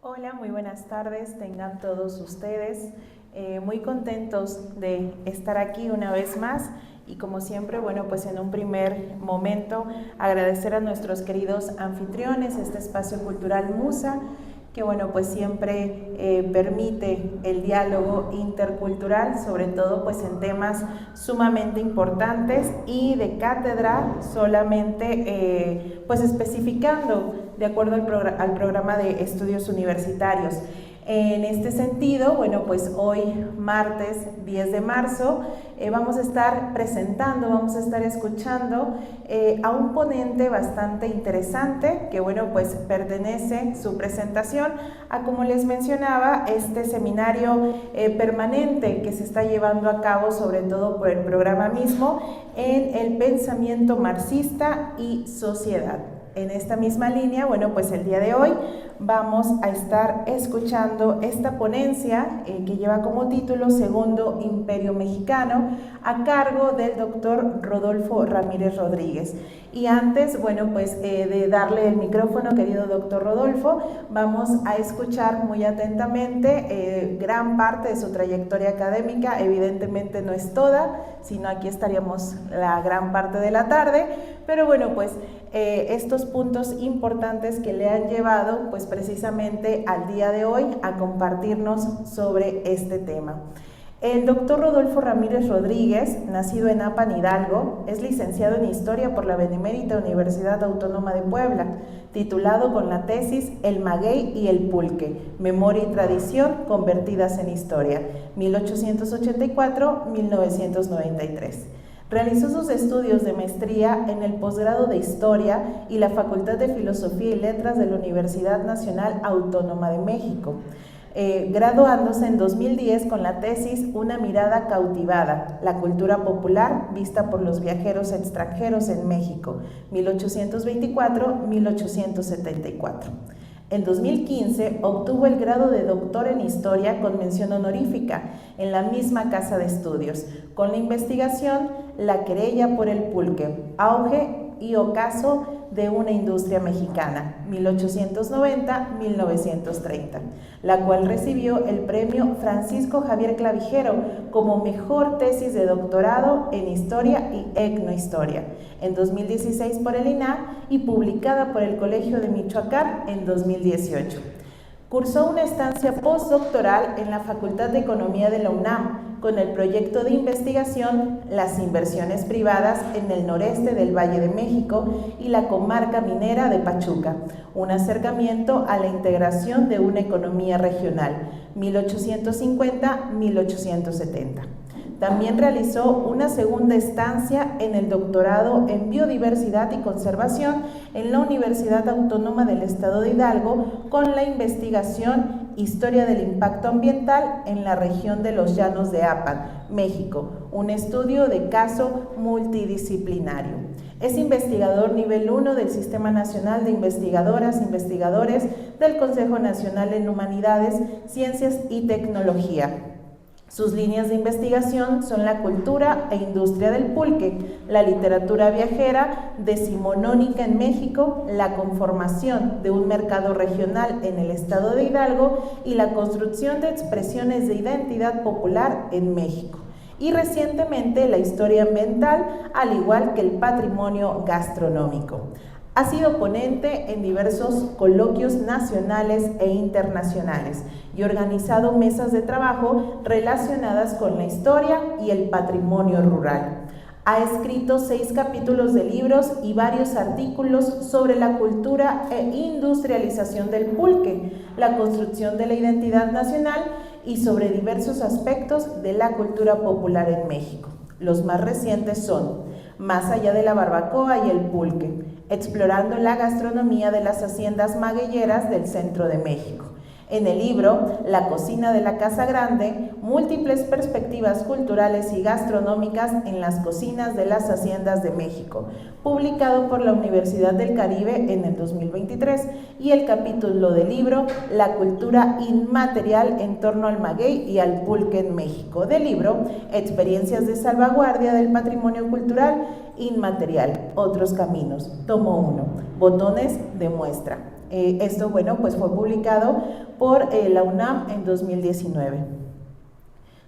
Hola, muy buenas tardes, tengan todos ustedes. Muy contentos de estar aquí una vez más y como siempre, bueno, pues en un primer momento agradecer a nuestros queridos anfitriones, este espacio cultural Musa, que bueno, pues siempre permite el diálogo intercultural, sobre todo pues en temas sumamente importantes y de cátedra, solamente pues especificando de acuerdo al programa de estudios universitarios. En este sentido, bueno, pues hoy martes 10 de marzo vamos a estar presentando, vamos a estar escuchando a un ponente bastante interesante que, bueno, pues pertenece su presentación a, como les mencionaba, este seminario permanente que se está llevando a cabo, sobre todo por el programa mismo, en el pensamiento marxista y sociedad. En esta misma línea, bueno, pues el día de hoy vamos a estar escuchando esta ponencia que lleva como título Segundo Imperio Mexicano, a cargo del doctor Rodolfo Ramírez Rodríguez. Y antes, bueno, pues de darle el micrófono, querido doctor Rodolfo, vamos a escuchar muy atentamente gran parte de su trayectoria académica. Evidentemente no es toda, sino aquí estaríamos la gran parte de la tarde, pero bueno, pues estos puntos importantes que le han llevado pues precisamente al día de hoy a compartirnos sobre este tema. El doctor Rodolfo Ramírez Rodríguez, nacido en Apan, Hidalgo, es licenciado en Historia por la Benemérita Universidad Autónoma de Puebla, titulado con la tesis El Maguey y el Pulque, Memoria y Tradición convertidas en Historia, 1884-1993. Realizó sus estudios de maestría en el posgrado de Historia y la Facultad de Filosofía y Letras de la Universidad Nacional Autónoma de México, graduándose en 2010 con la tesis Una mirada cautivada, la cultura popular vista por los viajeros extranjeros en México, 1824-1874. En 2015 obtuvo el grado de doctor en Historia con mención honorífica en la misma casa de estudios, con la investigación La querella por el pulque, auge y ocaso de una industria mexicana, 1890-1930, la cual recibió el premio Francisco Javier Clavijero como mejor tesis de doctorado en Historia y Etnohistoria, en 2016 por el INAH y publicada por el Colegio de Michoacán en 2018. Cursó una estancia postdoctoral en la Facultad de Economía de la UNAM con el proyecto de investigación Las inversiones privadas en el noreste del Valle de México y la comarca minera de Pachuca, un acercamiento a la integración de una economía regional, 1850-1870. También realizó una segunda estancia en el doctorado en Biodiversidad y Conservación en la Universidad Autónoma del Estado de Hidalgo con la investigación Historia del Impacto Ambiental en la región de los Llanos de Apan, México, un estudio de caso multidisciplinario. Es investigador nivel 1 del Sistema Nacional de Investigadoras e Investigadores del Consejo Nacional en Humanidades, Ciencias y Tecnología. Sus líneas de investigación son la cultura e industria del pulque, la literatura viajera decimonónica en México, la conformación de un mercado regional en el estado de Hidalgo y la construcción de expresiones de identidad popular en México. Y recientemente la historia ambiental, al igual que el patrimonio gastronómico. Ha sido ponente en diversos coloquios nacionales e internacionales y organizado mesas de trabajo relacionadas con la historia y el patrimonio rural. Ha escrito 6 capítulos de libros y varios artículos sobre la cultura e industrialización del pulque, la construcción de la identidad nacional y sobre diversos aspectos de la cultura popular en México. Los más recientes son Más allá de la barbacoa y el pulque, explorando la gastronomía de las haciendas magueyeras del centro de México. En el libro La cocina de la Casa Grande, múltiples perspectivas culturales y gastronómicas en las cocinas de las haciendas de México, publicado por la Universidad del Caribe en el 2023, y el capítulo del libro La cultura inmaterial en torno al maguey y al pulque en México, del libro Experiencias de salvaguardia del patrimonio cultural inmaterial, otros caminos, tomo 1, botones de muestra. Esto, bueno, pues fue publicado por la UNAM en 2019.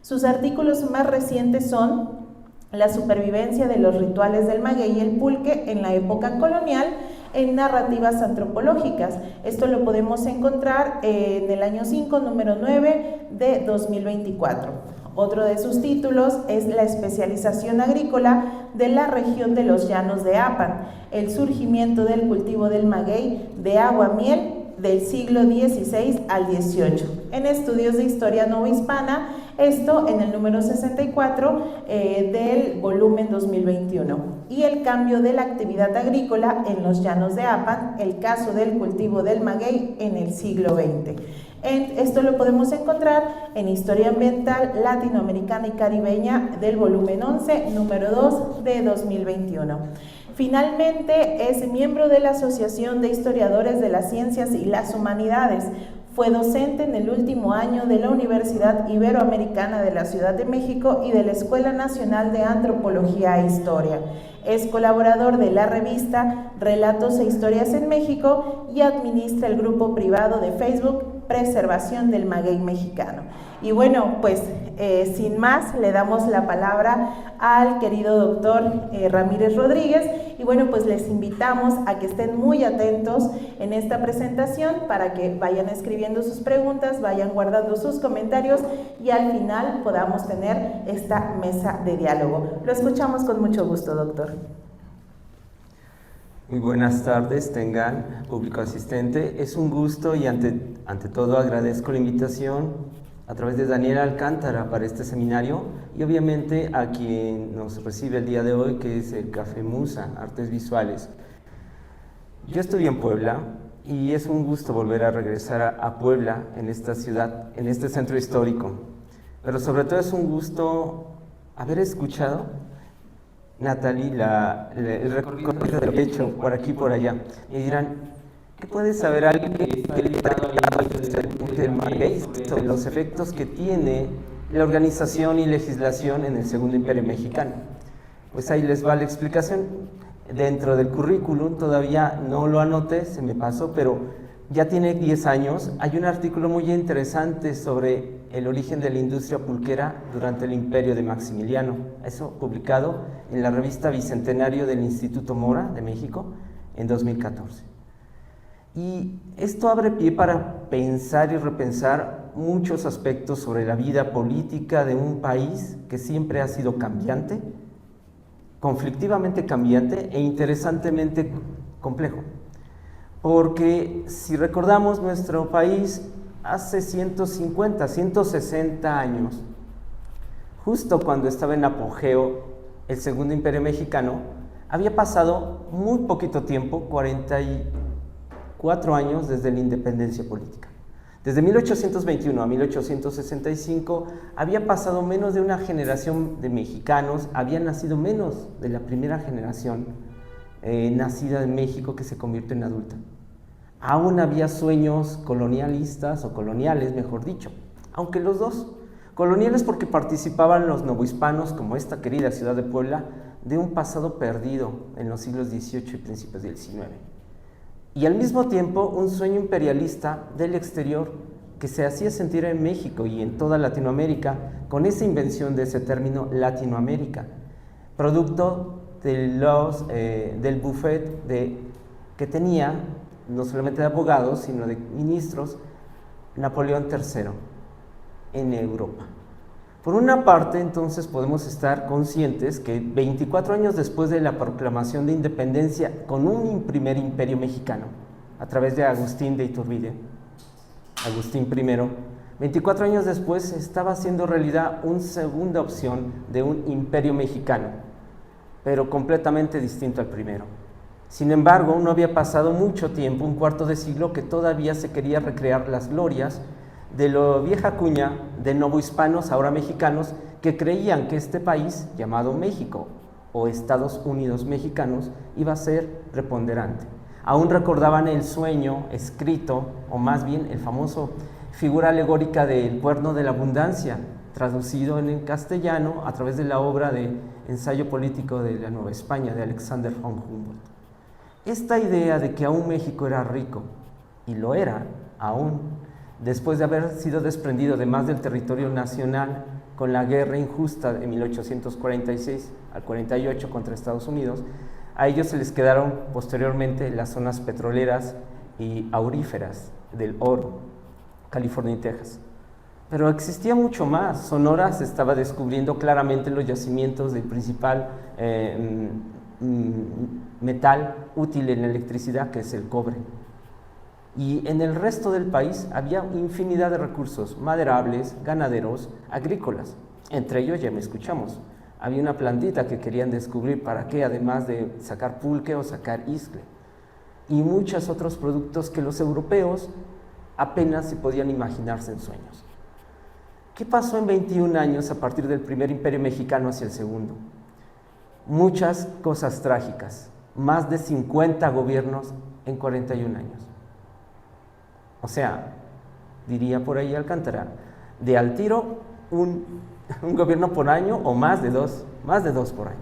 Sus artículos más recientes son la supervivencia de los rituales del maguey y el pulque en la época colonial en narrativas antropológicas. Esto lo podemos encontrar en el año 5, número 9 de 2024. Otro de sus títulos es La especialización agrícola de la región de los llanos de Apan, el surgimiento del cultivo del maguey de agua-miel del siglo XVI al XVIII, en estudios de historia novohispana, esto en el número 64 del volumen 2021, y el cambio de la actividad agrícola en los llanos de Apan, el caso del cultivo del maguey en el siglo XX. Esto lo podemos encontrar en Historia Ambiental Latinoamericana y Caribeña del volumen 11, número 2 de 2021. Finalmente, es miembro de la Asociación de Historiadores de las Ciencias y las Humanidades. Fue docente en el último año de la Universidad Iberoamericana de la Ciudad de México y de la Escuela Nacional de Antropología e Historia. Es colaborador de la revista Relatos e Historias en México y administra el grupo privado de Facebook Preservación del Maguey Mexicano. Y bueno, pues sin más, le damos la palabra al querido doctor Ramírez Rodríguez, y bueno, pues les invitamos a que estén muy atentos en esta presentación para que vayan escribiendo sus preguntas, vayan guardando sus comentarios y al final podamos tener esta mesa de diálogo. Lo escuchamos con mucho gusto, doctor. Muy buenas tardes, tengan público asistente. Es un gusto y ante todo agradezco la invitación a través de Daniela Alcántara para este seminario y obviamente a quien nos recibe el día de hoy, que es el Café Musa, Artes Visuales. Yo estudié en Puebla y es un gusto volver a regresar a Puebla, en esta ciudad, en este centro histórico. Pero sobre todo es un gusto haber escuchado, Natalie, el recorrido que he hecho por aquí y por allá. Y dirán, ¿qué puede saber alguien que del maguey sobre los efectos que tiene la organización y legislación en el Segundo Imperio Mexicano? Pues ahí les va la explicación. Dentro del currículum, todavía no lo anoté, se me pasó, pero ya tiene 10 años. Hay un artículo muy interesante sobre el origen de la industria pulquera durante el imperio de Maximiliano, eso publicado en la revista Bicentenario del Instituto Mora de México en 2014. Y esto abre pie para pensar y repensar muchos aspectos sobre la vida política de un país que siempre ha sido cambiante, conflictivamente cambiante e interesantemente complejo. Porque si recordamos, nuestro país hace 150, 160 años, justo cuando estaba en apogeo el Segundo Imperio Mexicano, había pasado muy poquito tiempo, 44 años desde la independencia política. Desde 1821 a 1865 había pasado menos de una generación de mexicanos, había nacido menos de la primera generación nacida en México que se convierte en adulta. Aún había sueños colonialistas o coloniales, mejor dicho, aunque los dos. Coloniales porque participaban los novohispanos, como esta querida ciudad de Puebla, de un pasado perdido en los siglos XVIII y principios del XIX. Y al mismo tiempo un sueño imperialista del exterior que se hacía sentir en México y en toda Latinoamérica con esa invención de ese término Latinoamérica, producto de del buffet que tenía no solamente de abogados, sino de ministros, Napoleón III en Europa. Por una parte, entonces, podemos estar conscientes que 24 años después de la proclamación de independencia con un primer imperio mexicano, a través de Agustín de Iturbide, Agustín I, 24 años después estaba haciendo realidad una segunda opción de un imperio mexicano, pero completamente distinto al primero. Sin embargo, no había pasado mucho tiempo, un cuarto de siglo, que todavía se quería recrear las glorias de la vieja cuña de novohispanos, ahora mexicanos, que creían que este país, llamado México o Estados Unidos mexicanos, iba a ser preponderante. Aún recordaban el sueño escrito, o más bien el famoso figura alegórica del cuerno de la abundancia, traducido en castellano a través de la obra de Ensayo político de la Nueva España, de Alexander von Humboldt. Esta idea de que aún México era rico, y lo era aún, después de haber sido desprendido de más del territorio nacional con la guerra injusta de 1846 al 48 contra Estados Unidos, a ellos se les quedaron posteriormente las zonas petroleras y auríferas del oro, California y Texas. Pero existía mucho más. Sonora se estaba descubriendo claramente los yacimientos del principal metal útil en la electricidad, que es el cobre. Y en el resto del país había infinidad de recursos maderables, ganaderos, agrícolas. Entre ellos, ya me escuchamos, había una plantita que querían descubrir para qué, además de sacar pulque o sacar iscle. Y muchos otros productos que los europeos apenas se podían imaginarse en sueños. ¿Qué pasó en 21 años a partir del primer imperio mexicano hacia el segundo? Muchas cosas trágicas, más de 50 gobiernos en 41 años. O sea, diría por ahí Alcántara, de al tiro un gobierno por año o más de dos por año.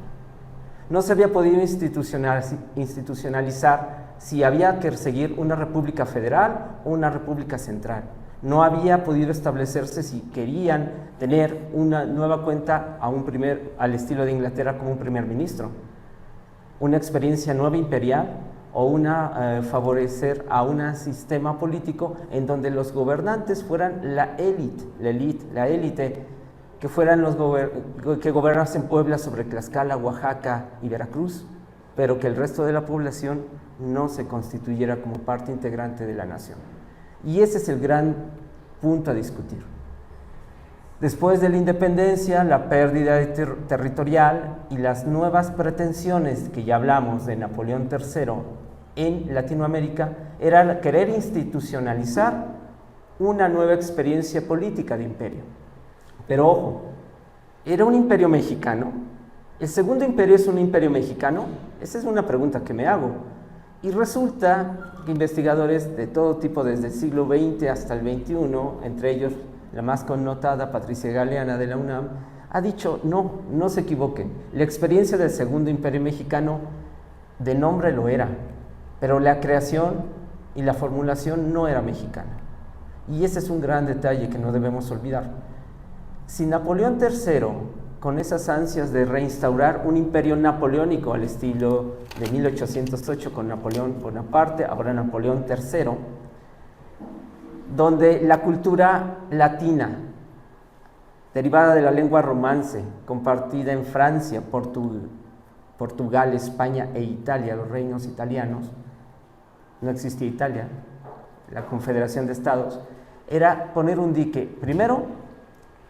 No se había podido institucionalizar si había que seguir una república federal o una república central. No había podido establecerse si querían tener una nueva cuenta al estilo de Inglaterra como un primer ministro, una experiencia nueva imperial o favorecer a un sistema político en donde los gobernantes fueran la élite, que fueran que gobernasen Puebla sobre Tlaxcala, Oaxaca y Veracruz, pero que el resto de la población no se constituyera como parte integrante de la nación. Y ese es el gran punto a discutir. Después de la independencia, la pérdida territorial y las nuevas pretensiones que ya hablamos de Napoleón III en Latinoamérica, era querer institucionalizar una nueva experiencia política de imperio. Pero ojo, ¿era un imperio mexicano? ¿El segundo imperio es un imperio mexicano? Esa es una pregunta que me hago. Y resulta que investigadores de todo tipo, desde el siglo XX hasta el XXI, entre ellos la más connotada, Patricia Galeana de la UNAM, ha dicho, no se equivoquen, la experiencia del segundo imperio mexicano de nombre lo era, pero la creación y la formulación no era mexicana. Y ese es un gran detalle que no debemos olvidar. Si Napoleón III, con esas ansias de reinstaurar un imperio napoleónico al estilo de 1808 con Napoleón Bonaparte, ahora Napoleón III, donde la cultura latina, derivada de la lengua romance, compartida en Francia, Portugal, España e Italia, los reinos italianos, no existía Italia, la Confederación de Estados, era poner un dique, primero,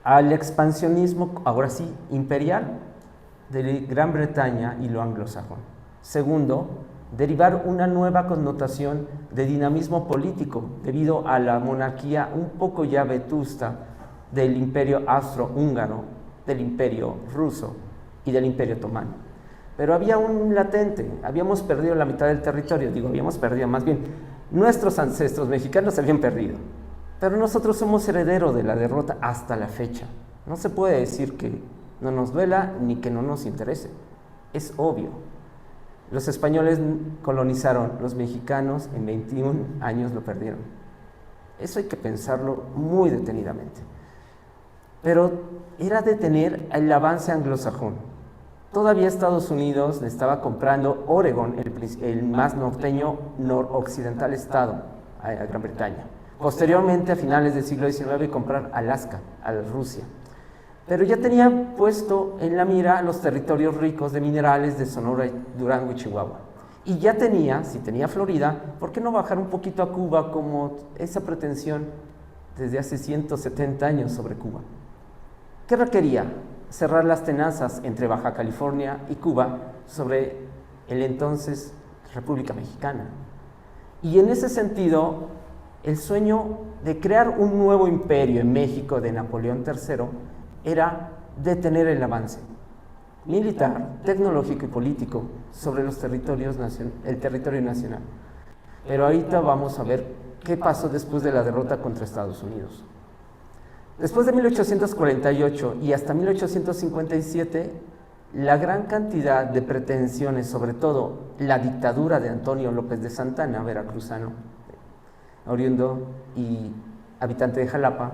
al expansionismo, ahora sí, imperial, de Gran Bretaña y lo anglosajón. Segundo, derivar una nueva connotación de dinamismo político debido a la monarquía un poco ya vetusta del imperio austrohúngaro, del imperio ruso y del imperio otomano. Pero había un latente, habíamos perdido la mitad del territorio, habíamos perdido, más bien, nuestros ancestros mexicanos habían perdido. Pero nosotros somos herederos de la derrota hasta la fecha. No se puede decir que no nos duela ni que no nos interese. Es obvio. Los españoles colonizaron, los mexicanos en 21 años lo perdieron. Eso hay que pensarlo muy detenidamente. Pero era detener el avance anglosajón. Todavía Estados Unidos le estaba comprando Oregón, el más norteño, noroccidental estado, a Gran Bretaña. Posteriormente, a finales del siglo XIX, comprar Alaska, a Rusia. Pero ya tenía puesto en la mira los territorios ricos de minerales de Sonora, Durango y Chihuahua. Y ya tenía, si tenía Florida, ¿por qué no bajar un poquito a Cuba como esa pretensión desde hace 170 años sobre Cuba? ¿Qué requería? Cerrar las tenazas entre Baja California y Cuba sobre el entonces República Mexicana. Y en ese sentido, el sueño de crear un nuevo imperio en México de Napoleón III era detener el avance militar, tecnológico y político sobre el territorio nacional. Pero ahorita vamos a ver qué pasó después de la derrota contra Estados Unidos. Después de 1848 y hasta 1857, la gran cantidad de pretensiones, sobre todo la dictadura de Antonio López de Santana, veracruzano, oriundo y habitante de Jalapa,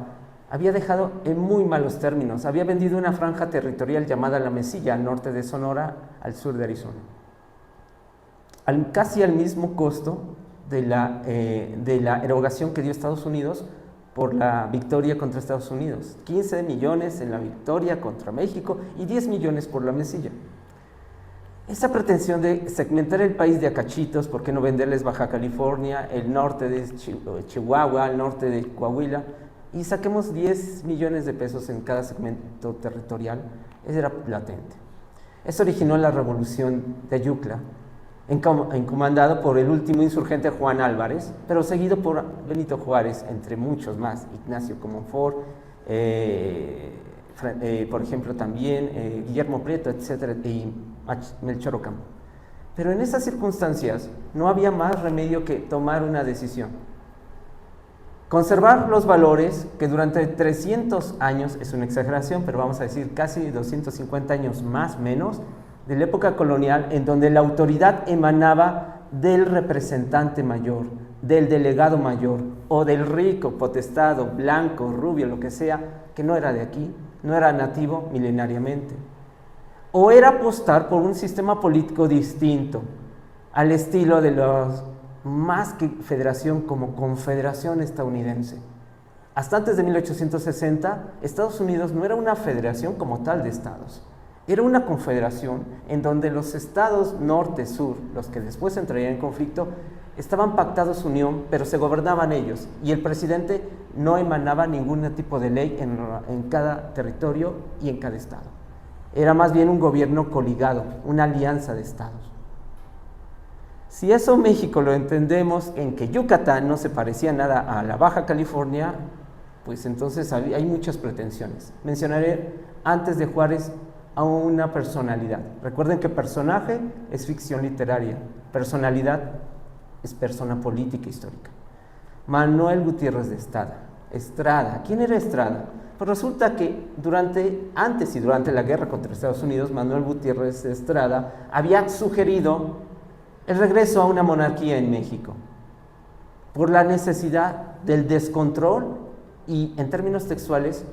había dejado en muy malos términos. Había vendido una franja territorial llamada La Mesilla, al norte de Sonora, al sur de Arizona, casi al mismo costo de la erogación que dio Estados Unidos por la victoria contra Estados Unidos. 15 millones en la victoria contra México y 10 millones por La Mesilla. Esa pretensión de segmentar el país de a cachitos, ¿por qué no venderles Baja California, el norte de Chihuahua, el norte de Coahuila, y saquemos 10 millones de pesos en cada segmento territorial? Eso era latente. Eso originó la revolución de Ayutla, encomendado por el último insurgente Juan Álvarez, pero seguido por Benito Juárez, entre muchos más, Ignacio Comonfort, por ejemplo también Guillermo Prieto, etcétera, y Melchor Ocampo. Pero en esas circunstancias no había más remedio que tomar una decisión. Conservar los valores que durante 300 años, es una exageración, pero vamos a decir casi 250 años más o menos, de la época colonial, en donde la autoridad emanaba del representante mayor, del delegado mayor, o del rico, potestado, blanco, rubio, lo que sea, que no era de aquí, no era nativo milenariamente. O era apostar por un sistema político distinto, al estilo de los más que federación, como confederación estadounidense. Hasta antes de 1860, Estados Unidos no era una federación como tal de estados. Era una confederación en donde los estados norte-sur, los que después entrarían en conflicto, estaban pactados su unión, pero se gobernaban ellos, y el presidente no emanaba ningún tipo de ley en cada territorio y en cada estado. Era más bien un gobierno coligado, una alianza de estados. Si eso México lo entendemos en que Yucatán no se parecía nada a la Baja California, pues entonces hay muchas pretensiones. Mencionaré antes de Juárez a una personalidad. Recuerden que personaje es ficción literaria, personalidad es persona política histórica. Manuel Gutiérrez de Estrada. ¿Quién era Estrada? Pues resulta que antes y durante la guerra contra Estados Unidos, Manuel Gutiérrez de Estrada había sugerido el regreso a una monarquía en México por la necesidad del descontrol y, en términos textuales,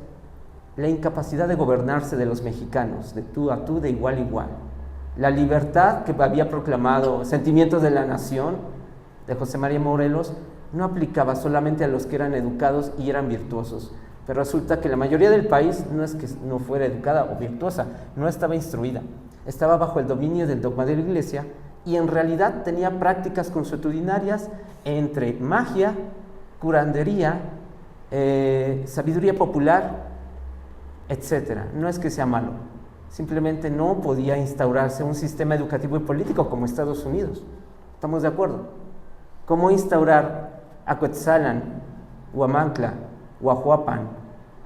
la incapacidad de gobernarse de los mexicanos, de tú a tú, de igual a igual. La libertad que había proclamado Sentimientos de la Nación, de José María Morelos, no aplicaba solamente a los que eran educados y eran virtuosos. Pero resulta que la mayoría del país no es que no fuera educada o virtuosa, no estaba instruida. Estaba bajo el dominio del dogma de la Iglesia y en realidad tenía prácticas consuetudinarias entre magia, curandería, sabiduría popular, etcétera. No es que sea malo, simplemente no podía instaurarse un sistema educativo y político como Estados Unidos. ¿Estamos de acuerdo? ¿Cómo instaurar Acuetzalan, Huamantla, Huajuapan,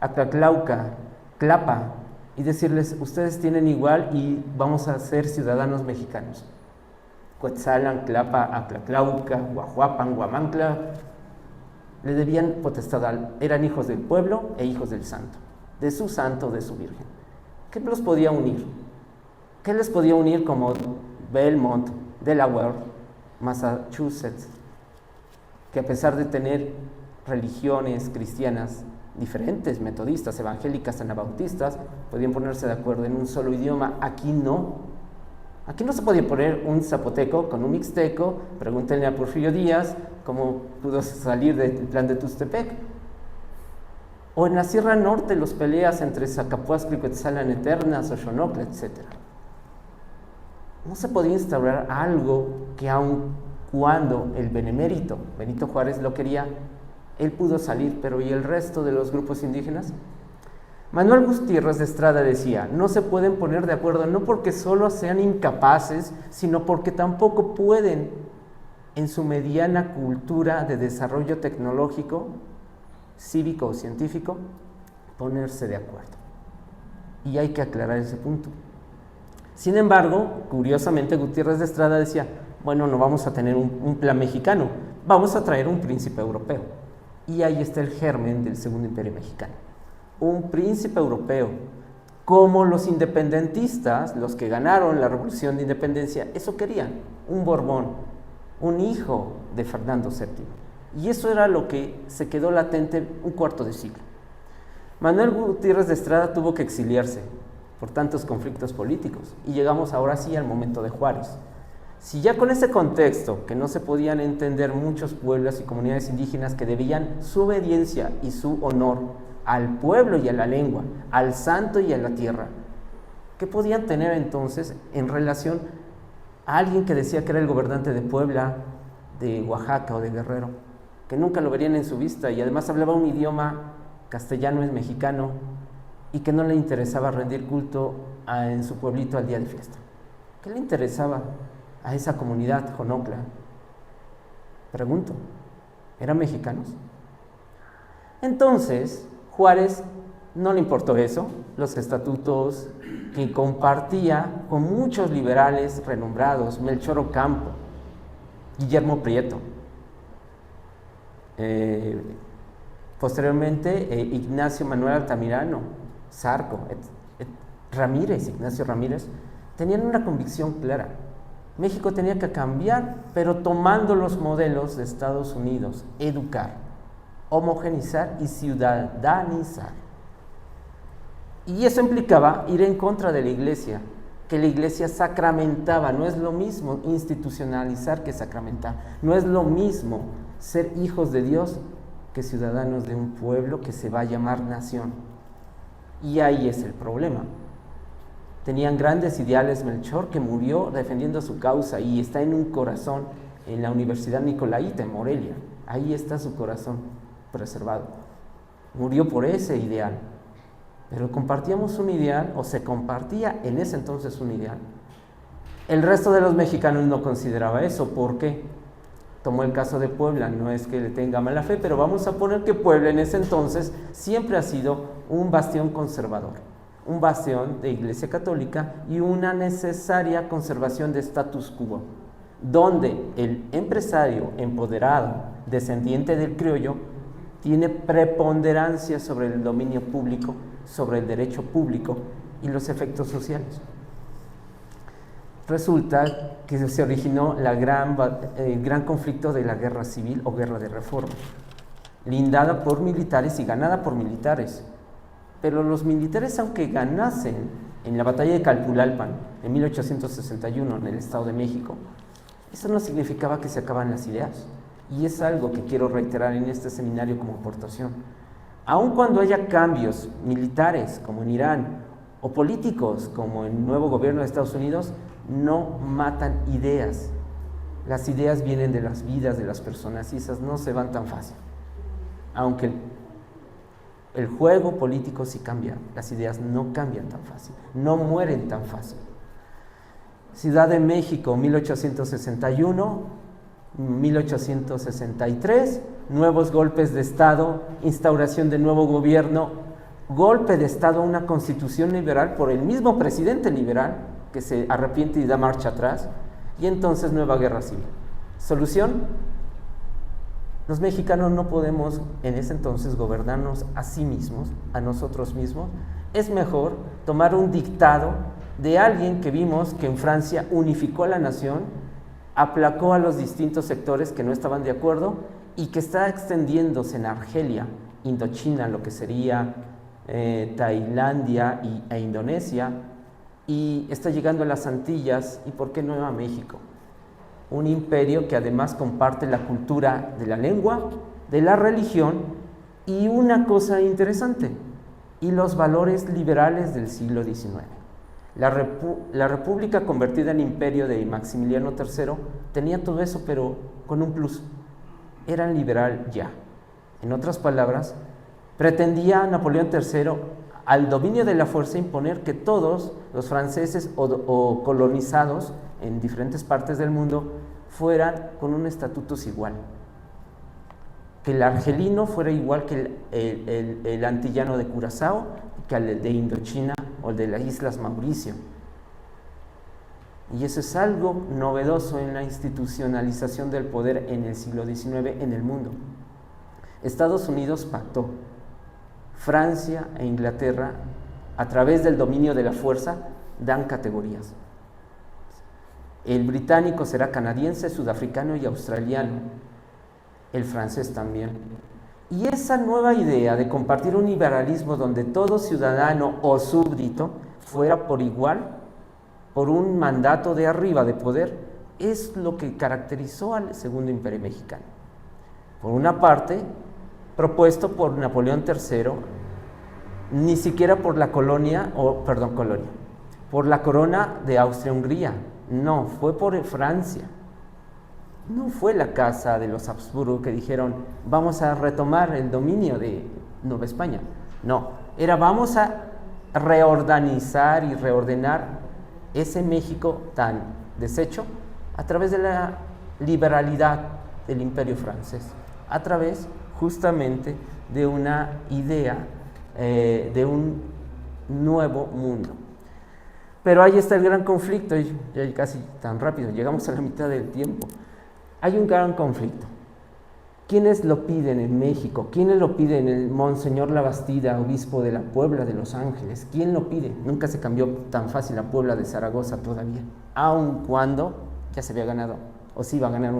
Acaclauca, Tlapa y decirles, ustedes tienen igual y vamos a ser ciudadanos mexicanos? Cuetzalan, Tlapa, Acaclauca, Huajuapan, Huamantla le debían potestad, eran hijos del pueblo e hijos del santo, de su santo, de su virgen. ¿Qué los podía unir? ¿Qué les podía unir como Belmont, Delaware, Massachusetts, que a pesar de tener religiones cristianas diferentes, metodistas, evangélicas, anabautistas, podían ponerse de acuerdo en un solo idioma? Aquí no. Aquí no se podía poner un zapoteco con un mixteco. Pregúntenle a Porfirio Díaz cómo pudo salir del plan de Tustepec. O en la Sierra Norte, los peleas entre Zacapuazcla y Cuetzalan Eternas, Oxonocla, etc. No se podía instaurar algo que, aun cuando el benemérito Benito Juárez lo quería, él pudo salir, pero ¿y el resto de los grupos indígenas? Manuel Gutiérrez de Estrada decía, no se pueden poner de acuerdo, no porque solo sean incapaces, sino porque tampoco pueden, en su mediana cultura de desarrollo tecnológico, cívico o científico, ponerse de acuerdo. Y hay que aclarar ese punto. Sin embargo, curiosamente, Gutiérrez de Estrada decía, bueno, no vamos a tener un plan mexicano, vamos a traer un príncipe europeo. Y ahí está el germen del Segundo Imperio Mexicano. Un príncipe europeo como los independentistas, los que ganaron la Revolución de Independencia, eso querían, un Borbón, un hijo de Fernando VII. Y eso era lo que se quedó latente un cuarto de siglo. Manuel Gutiérrez de Estrada tuvo que exiliarse por tantos conflictos políticos, y llegamos ahora sí al momento de Juárez. Si ya con ese contexto, que no se podían entender muchos pueblos y comunidades indígenas que debían su obediencia y su honor al pueblo y a la lengua, al santo y a la tierra, ¿qué podían tener entonces en relación a alguien que decía que era el gobernante de Puebla, de Oaxaca o de Guerrero, que nunca lo verían en su vista y además hablaba un idioma castellano y mexicano y que no le interesaba rendir culto en su pueblito al día de fiesta? ¿Qué le interesaba a esa comunidad jonocla? Pregunto, ¿eran mexicanos? Entonces, Juárez no le importó eso, los estatutos que compartía con muchos liberales renombrados, Melchor Ocampo, Guillermo Prieto, posteriormente Ignacio Manuel Altamirano, Zarco, Ignacio Ramírez, tenían una convicción clara. México tenía que cambiar, pero tomando los modelos de Estados Unidos, educar, homogenizar y ciudadanizar. Y eso implicaba ir en contra de la iglesia, que la iglesia sacramentaba. No es lo mismo institucionalizar que sacramentar. No es lo mismo ser hijos de Dios que ciudadanos de un pueblo que se va a llamar nación. Y ahí es el problema. Tenían grandes ideales Melchor, que murió defendiendo su causa y está en un corazón en la Universidad Nicolaita en Morelia. Ahí está su corazón preservado. Murió por ese ideal. Pero compartíamos un ideal, o se compartía en ese entonces un ideal. El resto de los mexicanos no consideraba eso. ¿Por qué? Tomó el caso de Puebla, no es que le tenga mala fe, pero vamos a poner que Puebla en ese entonces siempre ha sido un bastión conservador, un bastión de Iglesia Católica y una necesaria conservación de status quo, donde el empresario empoderado, descendiente del criollo, tiene preponderancia sobre el dominio público, sobre el derecho público y los efectos sociales. Resulta que se originó el gran conflicto de la guerra civil o guerra de reforma, lindada por militares y ganada por militares. Pero los militares, aunque ganasen en la batalla de Calpulalpan en 1861 en el Estado de México, eso no significaba que se acaban las ideas. Y es algo que quiero reiterar en este seminario como aportación. Aun cuando haya cambios militares, como en Irán, o políticos, como el nuevo gobierno de Estados Unidos, no matan ideas. Las ideas vienen de las vidas de las personas y esas no se van tan fácil. Aunque el juego político sí cambia, las ideas no cambian tan fácil, no mueren tan fácil. Ciudad de México, 1861, 1863, nuevos golpes de Estado, instauración de nuevo gobierno, golpe de Estado, una constitución liberal por el mismo presidente liberal que se arrepiente y da marcha atrás, y entonces nueva guerra civil. ¿Solución? Los mexicanos no podemos en ese entonces gobernarnos a sí mismos, a nosotros mismos. Es mejor tomar un dictado de alguien que vimos que en Francia unificó a la nación, aplacó a los distintos sectores que no estaban de acuerdo y que está extendiéndose en Argelia, Indochina, lo que sería Tailandia e Indonesia, y está llegando a las Antillas y ¿por qué no a México? Un imperio que además comparte la cultura de la lengua, de la religión y una cosa interesante, y los valores liberales del siglo XIX. La república convertida en imperio de Maximiliano III tenía todo eso, pero con un plus. Era liberal ya. En otras palabras, pretendía Napoleón III al dominio de la fuerza imponer que todos los franceses o colonizados en diferentes partes del mundo fueran con un estatutos igual. Que el argelino fuera igual que el antillano de Curazao, que el de Indochina o el de las Islas Mauricio. Y eso es algo novedoso en la institucionalización del poder en el siglo XIX en el mundo. Estados Unidos pactó, Francia e Inglaterra a través del dominio de la fuerza, dan categorías. El británico será canadiense, sudafricano y australiano. El francés también. Y esa nueva idea de compartir un liberalismo donde todo ciudadano o súbdito fuera por igual, por un mandato de arriba de poder, es lo que caracterizó al Segundo Imperio Mexicano. Por una parte, propuesto por Napoleón III, ni siquiera por la por la corona de Austria-Hungría, no, fue por Francia. No fue la casa de los Habsburgo que dijeron, vamos a retomar el dominio de Nueva España. No, era vamos a reorganizar y reordenar ese México tan deshecho a través de la liberalidad del Imperio francés, a través justamente de una idea de un nuevo mundo. Pero ahí está el gran conflicto, y ya casi tan rápido, llegamos a la mitad del tiempo. Hay un gran conflicto. ¿Quiénes lo piden en México? ¿Quiénes lo piden? El Monseñor Labastida, obispo de la Puebla de Los Ángeles. ¿Quién lo pide? Nunca se cambió tan fácil la Puebla de Zaragoza todavía, aun cuando ya se había ganado, o se iba a ganar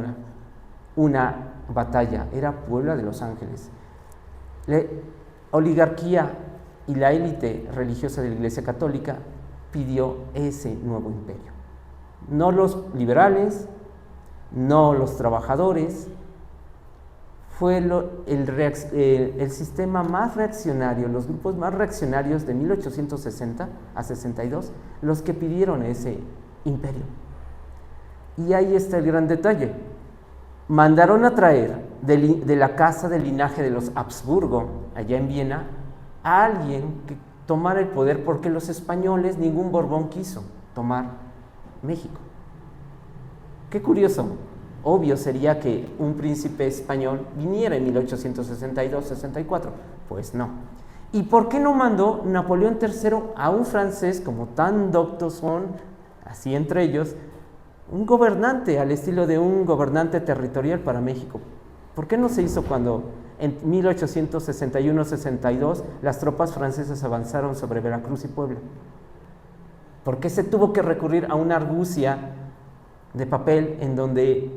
una batalla. Era Puebla de Los Ángeles. La oligarquía y la élite religiosa de la Iglesia Católica pidió ese nuevo imperio. No los liberales, no los trabajadores. Fue el sistema más reaccionario, los grupos más reaccionarios de 1860 a 62, los que pidieron ese imperio. Y ahí está el gran detalle. Mandaron a traer de la casa del linaje de los Habsburgo, allá en Viena, a alguien que tomara el poder, porque los españoles, ningún Borbón quiso tomar México. Qué curioso. Obvio sería que un príncipe español viniera en 1862-64. Pues no. ¿Y por qué no mandó Napoleón III a un francés, como tan doctos son, así entre ellos, un gobernante al estilo de un gobernante territorial para México? ¿Por qué no se hizo cuando en 1861-62 las tropas francesas avanzaron sobre Veracruz y Puebla? ¿Por qué se tuvo que recurrir a una argucia de papel en donde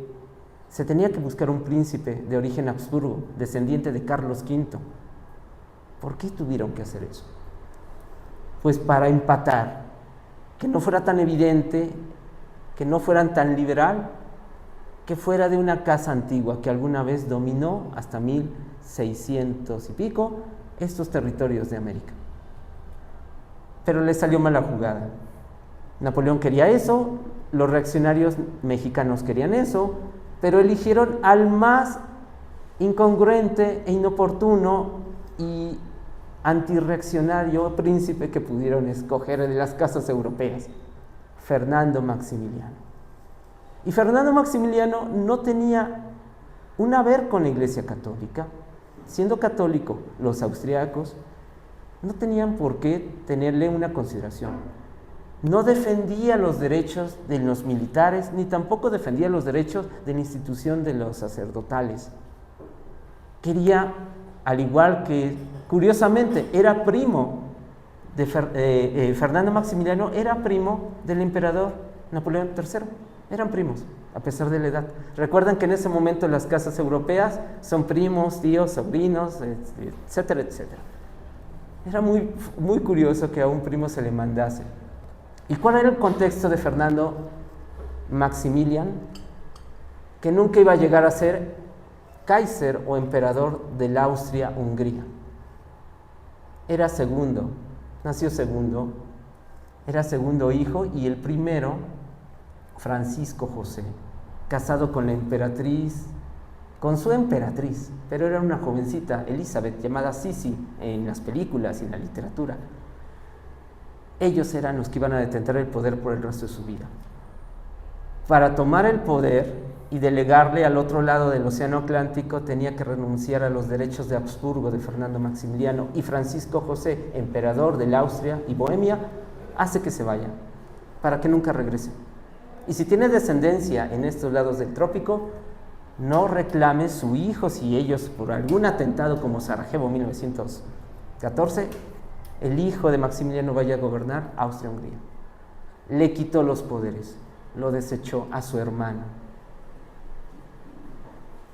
se tenía que buscar un príncipe de origen Habsburgo, descendiente de Carlos V? ¿Por qué tuvieron que hacer eso? Pues para empatar, que no fuera tan evidente, que no fueran tan liberal, que fuera de una casa antigua que alguna vez dominó hasta 1600 y pico estos territorios de América. Pero le salió mala jugada. Napoleón quería eso, los reaccionarios mexicanos querían eso, pero eligieron al más incongruente e inoportuno y antirreaccionario príncipe que pudieron escoger de las casas europeas, Fernando Maximiliano. Y Fernando Maximiliano no tenía un haber con la Iglesia Católica. Siendo católico, los austriacos no tenían por qué tenerle una consideración. No defendía los derechos de los militares, ni tampoco defendía los derechos de la institución de los sacerdotales. Quería, al igual que, curiosamente, era primo de Fernando Maximiliano, era primo del emperador Napoleón III. Eran primos, a pesar de la edad. Recuerdan que en ese momento las casas europeas son primos, tíos, sobrinos, etcétera, etcétera. Era muy, muy curioso que a un primo se le mandase. ¿Y cuál era el contexto de Fernando Maximilian? Que nunca iba a llegar a ser Kaiser o emperador de la Austria-Hungría. Era segundo, nació segundo, era segundo hijo, y el primero, Francisco José, casado con la emperatriz, con su emperatriz, pero era una jovencita, Elizabeth, llamada Sisi en las películas y en la literatura. Ellos eran los que iban a detener el poder por el resto de su vida. Para tomar el poder y delegarle al otro lado del Océano Atlántico, tenía que renunciar a los derechos de Habsburgo de Fernando Maximiliano, y Francisco José, emperador de la Austria y Bohemia, hace que se vaya, para que nunca regrese. Y si tiene descendencia en estos lados del trópico, no reclame su hijo si ellos, por algún atentado como Sarajevo 1914, el hijo de Maximiliano vaya a gobernar Austria-Hungría. Le quitó los poderes, lo desechó a su hermano.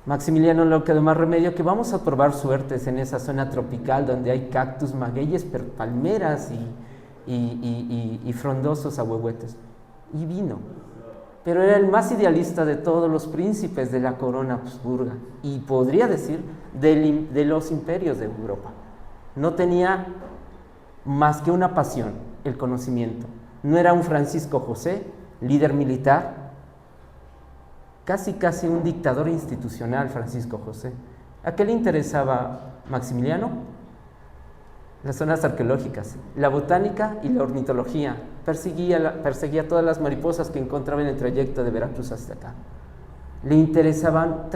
Maximiliano no le quedó más remedio que vamos a probar suertes en esa zona tropical donde hay cactus, magueyes, palmeras y frondosos ahuehuetes. Y vino. Pero era el más idealista de todos los príncipes de la corona habsburga y podría decir de los imperios de Europa. No tenía más que una pasión, el conocimiento. No era un Francisco José, líder militar, casi un dictador institucional, Francisco José. ¿A qué le interesaba Maximiliano? Las zonas arqueológicas, la botánica y la ornitología. Perseguía todas las mariposas que encontraba en el trayecto de Veracruz hasta acá. Le interesaban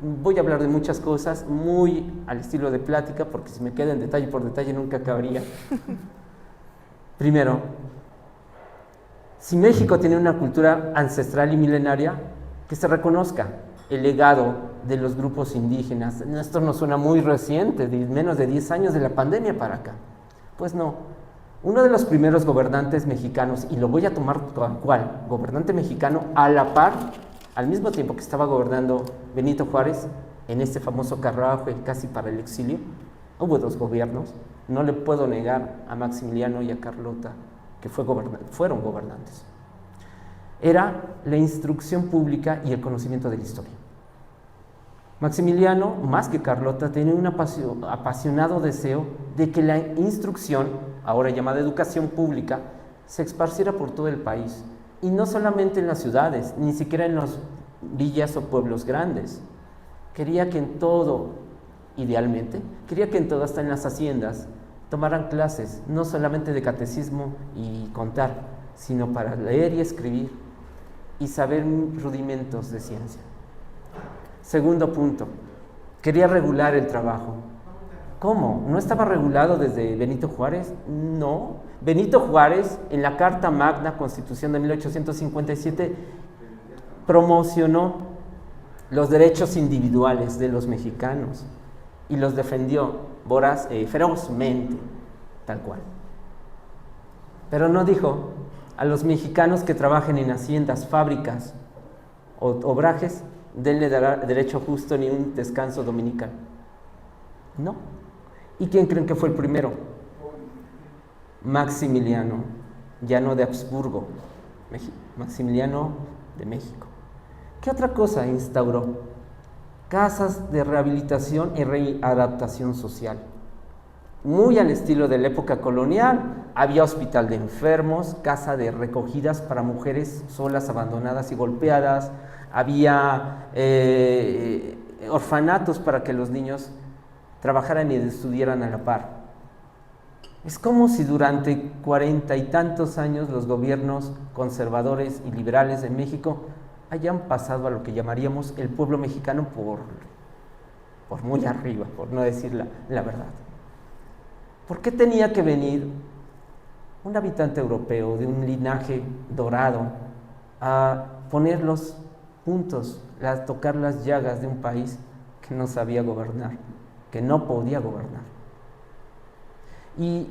voy a hablar de muchas cosas, muy al estilo de plática, porque si me quedo en detalle por detalle nunca acabaría. Primero, si México tiene una cultura ancestral y milenaria, que se reconozca el legado de los grupos indígenas. Esto nos suena muy reciente, de menos de 10 años de la pandemia para acá. Pues no. Uno de los primeros gobernantes mexicanos, y lo voy a tomar tal cual, gobernante mexicano a la par, al mismo tiempo que estaba gobernando Benito Juárez, en este famoso carruaje casi para el exilio, hubo dos gobiernos. No le puedo negar a Maximiliano y a Carlota que fueron gobernantes. Era la instrucción pública y el conocimiento de la historia. Maximiliano, más que Carlota, tenía un apasionado deseo de que la instrucción, ahora llamada educación pública, se esparciera por todo el país, y no solamente en las ciudades, ni siquiera en las villas o pueblos grandes. Quería que en todo, idealmente, quería que en todo, hasta en las haciendas, tomaran clases, no solamente de catecismo y contar, sino para leer y escribir, y saber rudimentos de ciencia. Segundo punto, quería regular el trabajo. ¿Cómo? ¿No estaba regulado desde Benito Juárez? No. Benito Juárez, en la Carta Magna Constitución de 1857, promocionó los derechos individuales de los mexicanos y los defendió ferozmente, tal cual. Pero no dijo: a los mexicanos que trabajen en haciendas, fábricas o obrajes, denle derecho justo ni un descanso dominical. No. ¿Y quién creen que fue el primero? Maximiliano, ya no de Habsburgo, Maximiliano de México. ¿Qué otra cosa instauró? Casas de rehabilitación y readaptación social. Muy al estilo de la época colonial, había hospital de enfermos, casa de recogidas para mujeres solas, abandonadas y golpeadas, había orfanatos para que los niños trabajaran y estudiaran a la par. Es como si durante 40 y tantos años los gobiernos conservadores y liberales de México hayan pasado a lo que llamaríamos el pueblo mexicano por muy arriba, por no decir la verdad. ¿Por qué tenía que venir un habitante europeo de un linaje dorado a poner los puntos, a tocar las llagas de un país que no sabía gobernar, que no podía gobernar? Y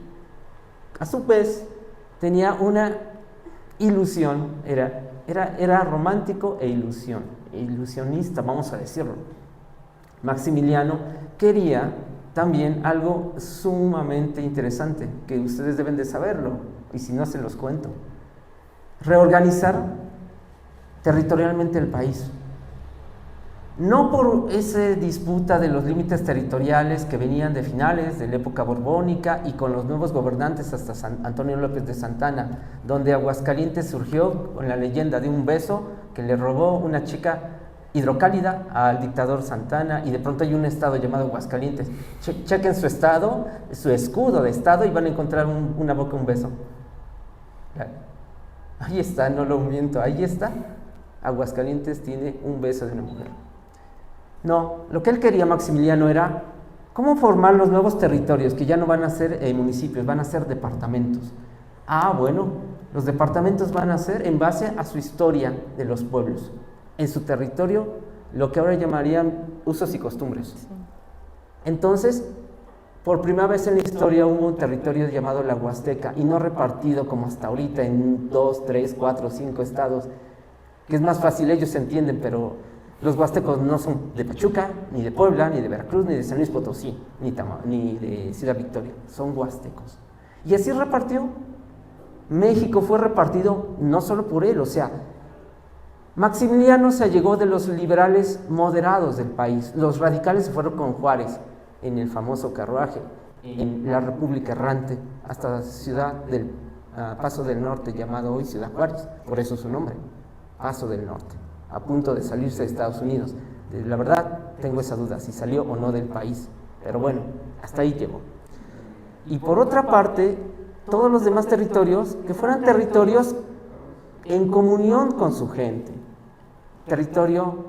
a su vez tenía una ilusión, era romántico e ilusionista, vamos a decirlo. Maximiliano quería también algo sumamente interesante, que ustedes deben de saberlo, y si no se los cuento: reorganizar territorialmente el país. No por esa disputa de los límites territoriales que venían de finales de la época borbónica y con los nuevos gobernantes hasta San Antonio López de Santana, donde Aguascalientes surgió con la leyenda de un beso que le robó una chica hidrocálida al dictador Santana, y de pronto hay un estado llamado Aguascalientes. Chequen su estado, su escudo de estado, y van a encontrar una boca, un beso. Ahí está, no lo miento, ahí está. Aguascalientes tiene un beso de una mujer. No, lo que él quería, Maximiliano, era cómo formar los nuevos territorios, que ya no van a ser municipios, van a ser departamentos. Bueno, los departamentos van a ser en base a su historia de los pueblos, en su territorio, lo que ahora llamarían usos y costumbres. Sí. Entonces, Por primera vez en la historia hubo un territorio llamado la Huasteca y no repartido como hasta ahorita en 2, 3, 4, 5 estados, que es más fácil, ellos se entienden, pero los huastecos no son de Pachuca, ni de Puebla, ni de Veracruz, ni de San Luis Potosí, ni de Ciudad Victoria, son huastecos. Y así repartió. México fue repartido no solo por él, o sea, Maximiliano se allegó de los liberales moderados del país, los radicales se fueron con Juárez en el famoso carruaje, en la República Errante, hasta la ciudad del Paso del Norte, llamado hoy Ciudad Juárez, por eso su nombre, Paso del Norte, a punto de salirse de Estados Unidos. La verdad, tengo esa duda, si salió o no del país, pero bueno, hasta ahí llegó. Y por otra parte, todos los demás territorios, que fueran territorios en comunión con su gente, territorio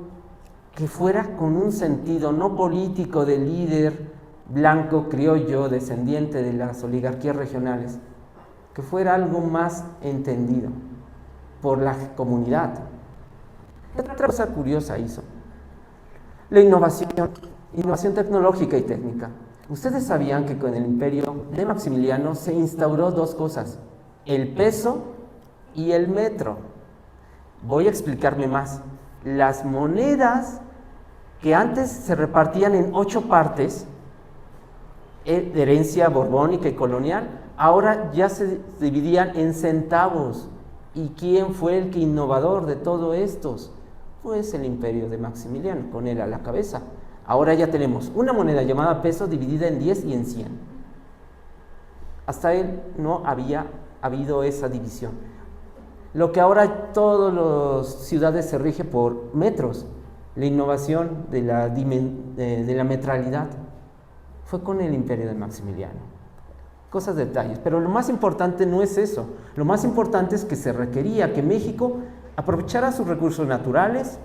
que fuera con un sentido no político de líder blanco, criollo, descendiente de las oligarquías regionales, que fuera algo más entendido por la comunidad. Otra cosa curiosa hizo, la innovación tecnológica y técnica. Ustedes sabían que con el imperio de Maximiliano se instauró dos cosas, el peso y el metro. Voy a explicarme más. Las monedas que antes se repartían en 8 partes, de herencia borbónica y colonial, ahora ya se dividían en centavos. ¿Y quién fue el que innovador de todo estos? Pues el imperio de Maximiliano, con él a la cabeza. Ahora ya tenemos una moneda llamada peso dividida en 10 y en 100. Hasta él no había habido esa división. Lo que ahora todas las ciudades se rige por metros, la innovación de la metralidad fue con el imperio de Maximiliano. Cosas, detalles, pero lo más importante no es eso. Lo más importante es que se requería que México aprovechara sus recursos naturales.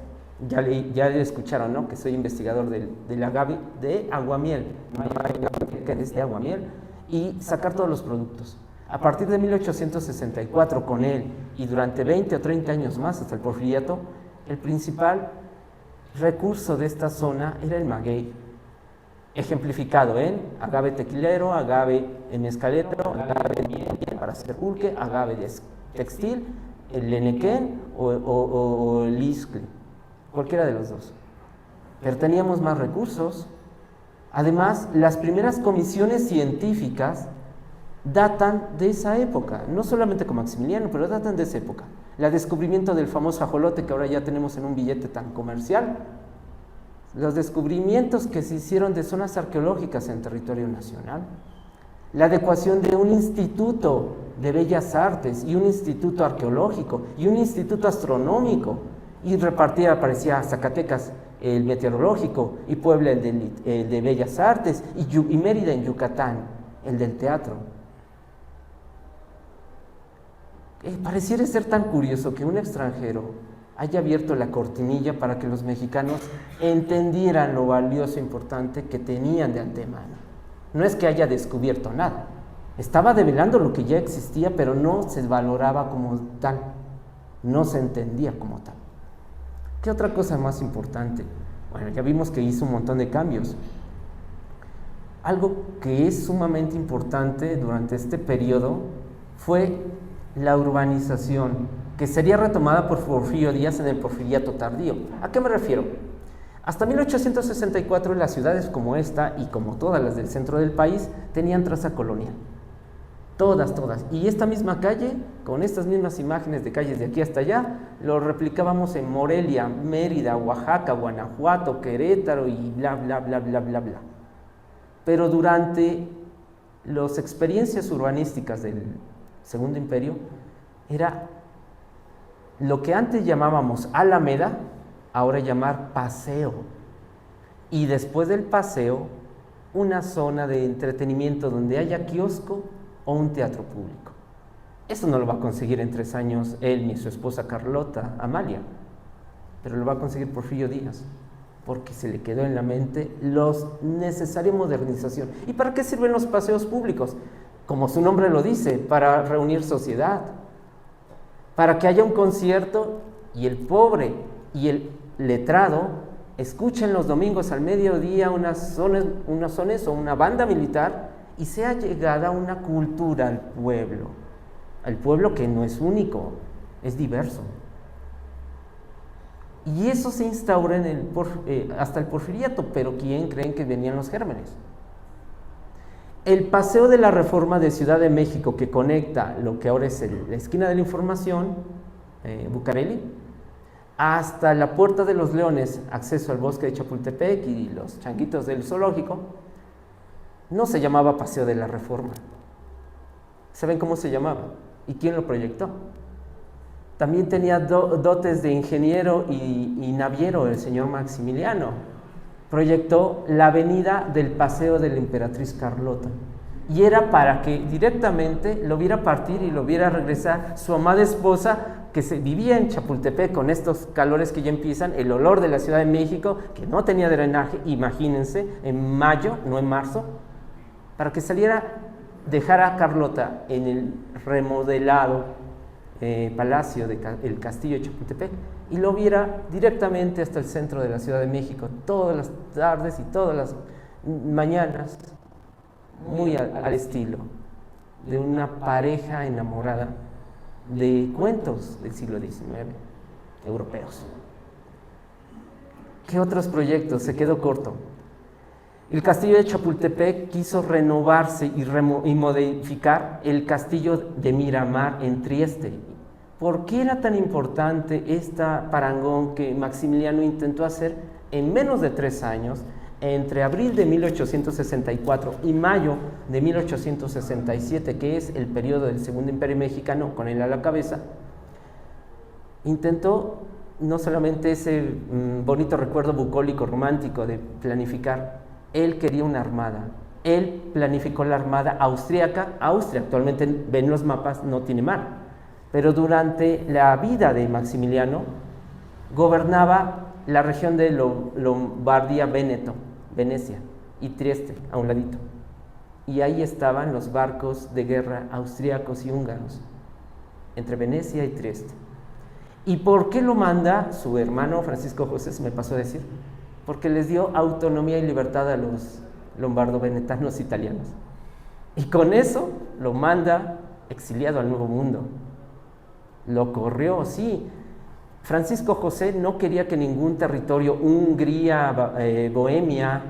Ya le escucharon, ¿no? Que soy investigador del agave de aguamiel, que es de aguamiel, y sacar todos los productos. A partir de 1864, con él, y durante 20 o 30 años más, hasta el Porfiriato, el principal recurso de esta zona era el maguey, ejemplificado en agave tequilero, agave mezcalero, agave de miel para hacer pulque, agave de textil, el lenequén o el iscle. Cualquiera de los dos. Pero teníamos más recursos. Además, las primeras comisiones científicas datan de esa época, no solamente con Maximiliano, pero datan de esa época. El descubrimiento del famoso ajolote que ahora ya tenemos en un billete tan comercial, los descubrimientos que se hicieron de zonas arqueológicas en territorio nacional, la adecuación de un instituto de bellas artes y un instituto arqueológico y un instituto astronómico, y repartía, aparecía Zacatecas el meteorológico, y Puebla el de Bellas Artes, y Mérida en Yucatán el del teatro. Pareciera ser tan curioso que un extranjero haya abierto la cortinilla para que los mexicanos entendieran lo valioso e importante que tenían de antemano. No es que haya descubierto nada, estaba develando lo que ya existía, pero no se valoraba como tal, no se entendía como tal. ¿Qué otra cosa más importante? Bueno, ya vimos que hizo un montón de cambios. Algo que es sumamente importante durante este periodo fue la urbanización, que sería retomada por Porfirio Díaz en el Porfiriato tardío. ¿A qué me refiero? Hasta 1864 las ciudades como esta y como todas las del centro del país tenían traza colonial. Todas. Y esta misma calle, con estas mismas imágenes de calles de aquí hasta allá, lo replicábamos en Morelia, Mérida, Oaxaca, Guanajuato, Querétaro y bla, bla, bla, bla, bla, bla. Pero durante las experiencias urbanísticas del Segundo Imperio, era lo que antes llamábamos Alameda, ahora llamar Paseo. Y después del Paseo, una zona de entretenimiento donde haya kiosco o un teatro público. Eso no lo va a conseguir en 3 años él ni su esposa Carlota Amalia, pero lo va a conseguir Porfirio Díaz, porque se le quedó en la mente los necesaria modernización. ¿Y para qué sirven los paseos públicos? Como su nombre lo dice, para reunir sociedad, para que haya un concierto y el pobre y el letrado escuchen los domingos al mediodía unas sones o una banda militar y sea llegada una cultura al pueblo que no es único, es diverso. Y eso se instaura hasta el Porfiriato, pero ¿quién creen que venían los gérmenes? El Paseo de la Reforma de Ciudad de México, que conecta lo que ahora es la esquina de la Información, Bucareli, hasta la Puerta de los Leones, acceso al bosque de Chapultepec y los changuitos del zoológico, no se llamaba Paseo de la Reforma. ¿Saben cómo se llamaba? ¿Y quién lo proyectó? También tenía dotes de ingeniero y naviero el señor Maximiliano. Proyectó la avenida del Paseo de la Emperatriz Carlota. Y era para que directamente lo viera partir y lo viera regresar su amada esposa, que vivía en Chapultepec con estos calores que ya empiezan, el olor de la Ciudad de México, que no tenía drenaje, imagínense, en mayo, no en marzo, para que dejara a Carlota en el remodelado palacio del Castillo de Chapultepec y lo viera directamente hasta el centro de la Ciudad de México, todas las tardes y todas las mañanas, muy al estilo de una pareja enamorada de cuentos del siglo XIX, europeos. ¿Qué otros proyectos? Se quedó corto. El castillo de Chapultepec quiso renovarse y modificar el castillo de Miramar en Trieste. ¿Por qué era tan importante esta parangón que Maximiliano intentó hacer en menos de 3 años, entre abril de 1864 y mayo de 1867, que es el periodo del Segundo Imperio Mexicano, con él a la cabeza? Intentó no solamente ese bonito recuerdo bucólico romántico de planificar. Él quería una armada. Él planificó la armada austríaca. Austria, actualmente ven los mapas, no tiene mar. Pero durante la vida de Maximiliano, gobernaba la región de Lombardía-Véneto, Venecia, y Trieste, a un ladito. Y ahí estaban los barcos de guerra austríacos y húngaros, entre Venecia y Trieste. ¿Y por qué lo manda su hermano Francisco José? Se me pasó a decir. Porque les dio autonomía y libertad a los lombardo-venetanos italianos. Y con eso lo manda exiliado al Nuevo Mundo. Lo corrió, sí. Francisco José no quería que ningún territorio, Hungría, Bohemia,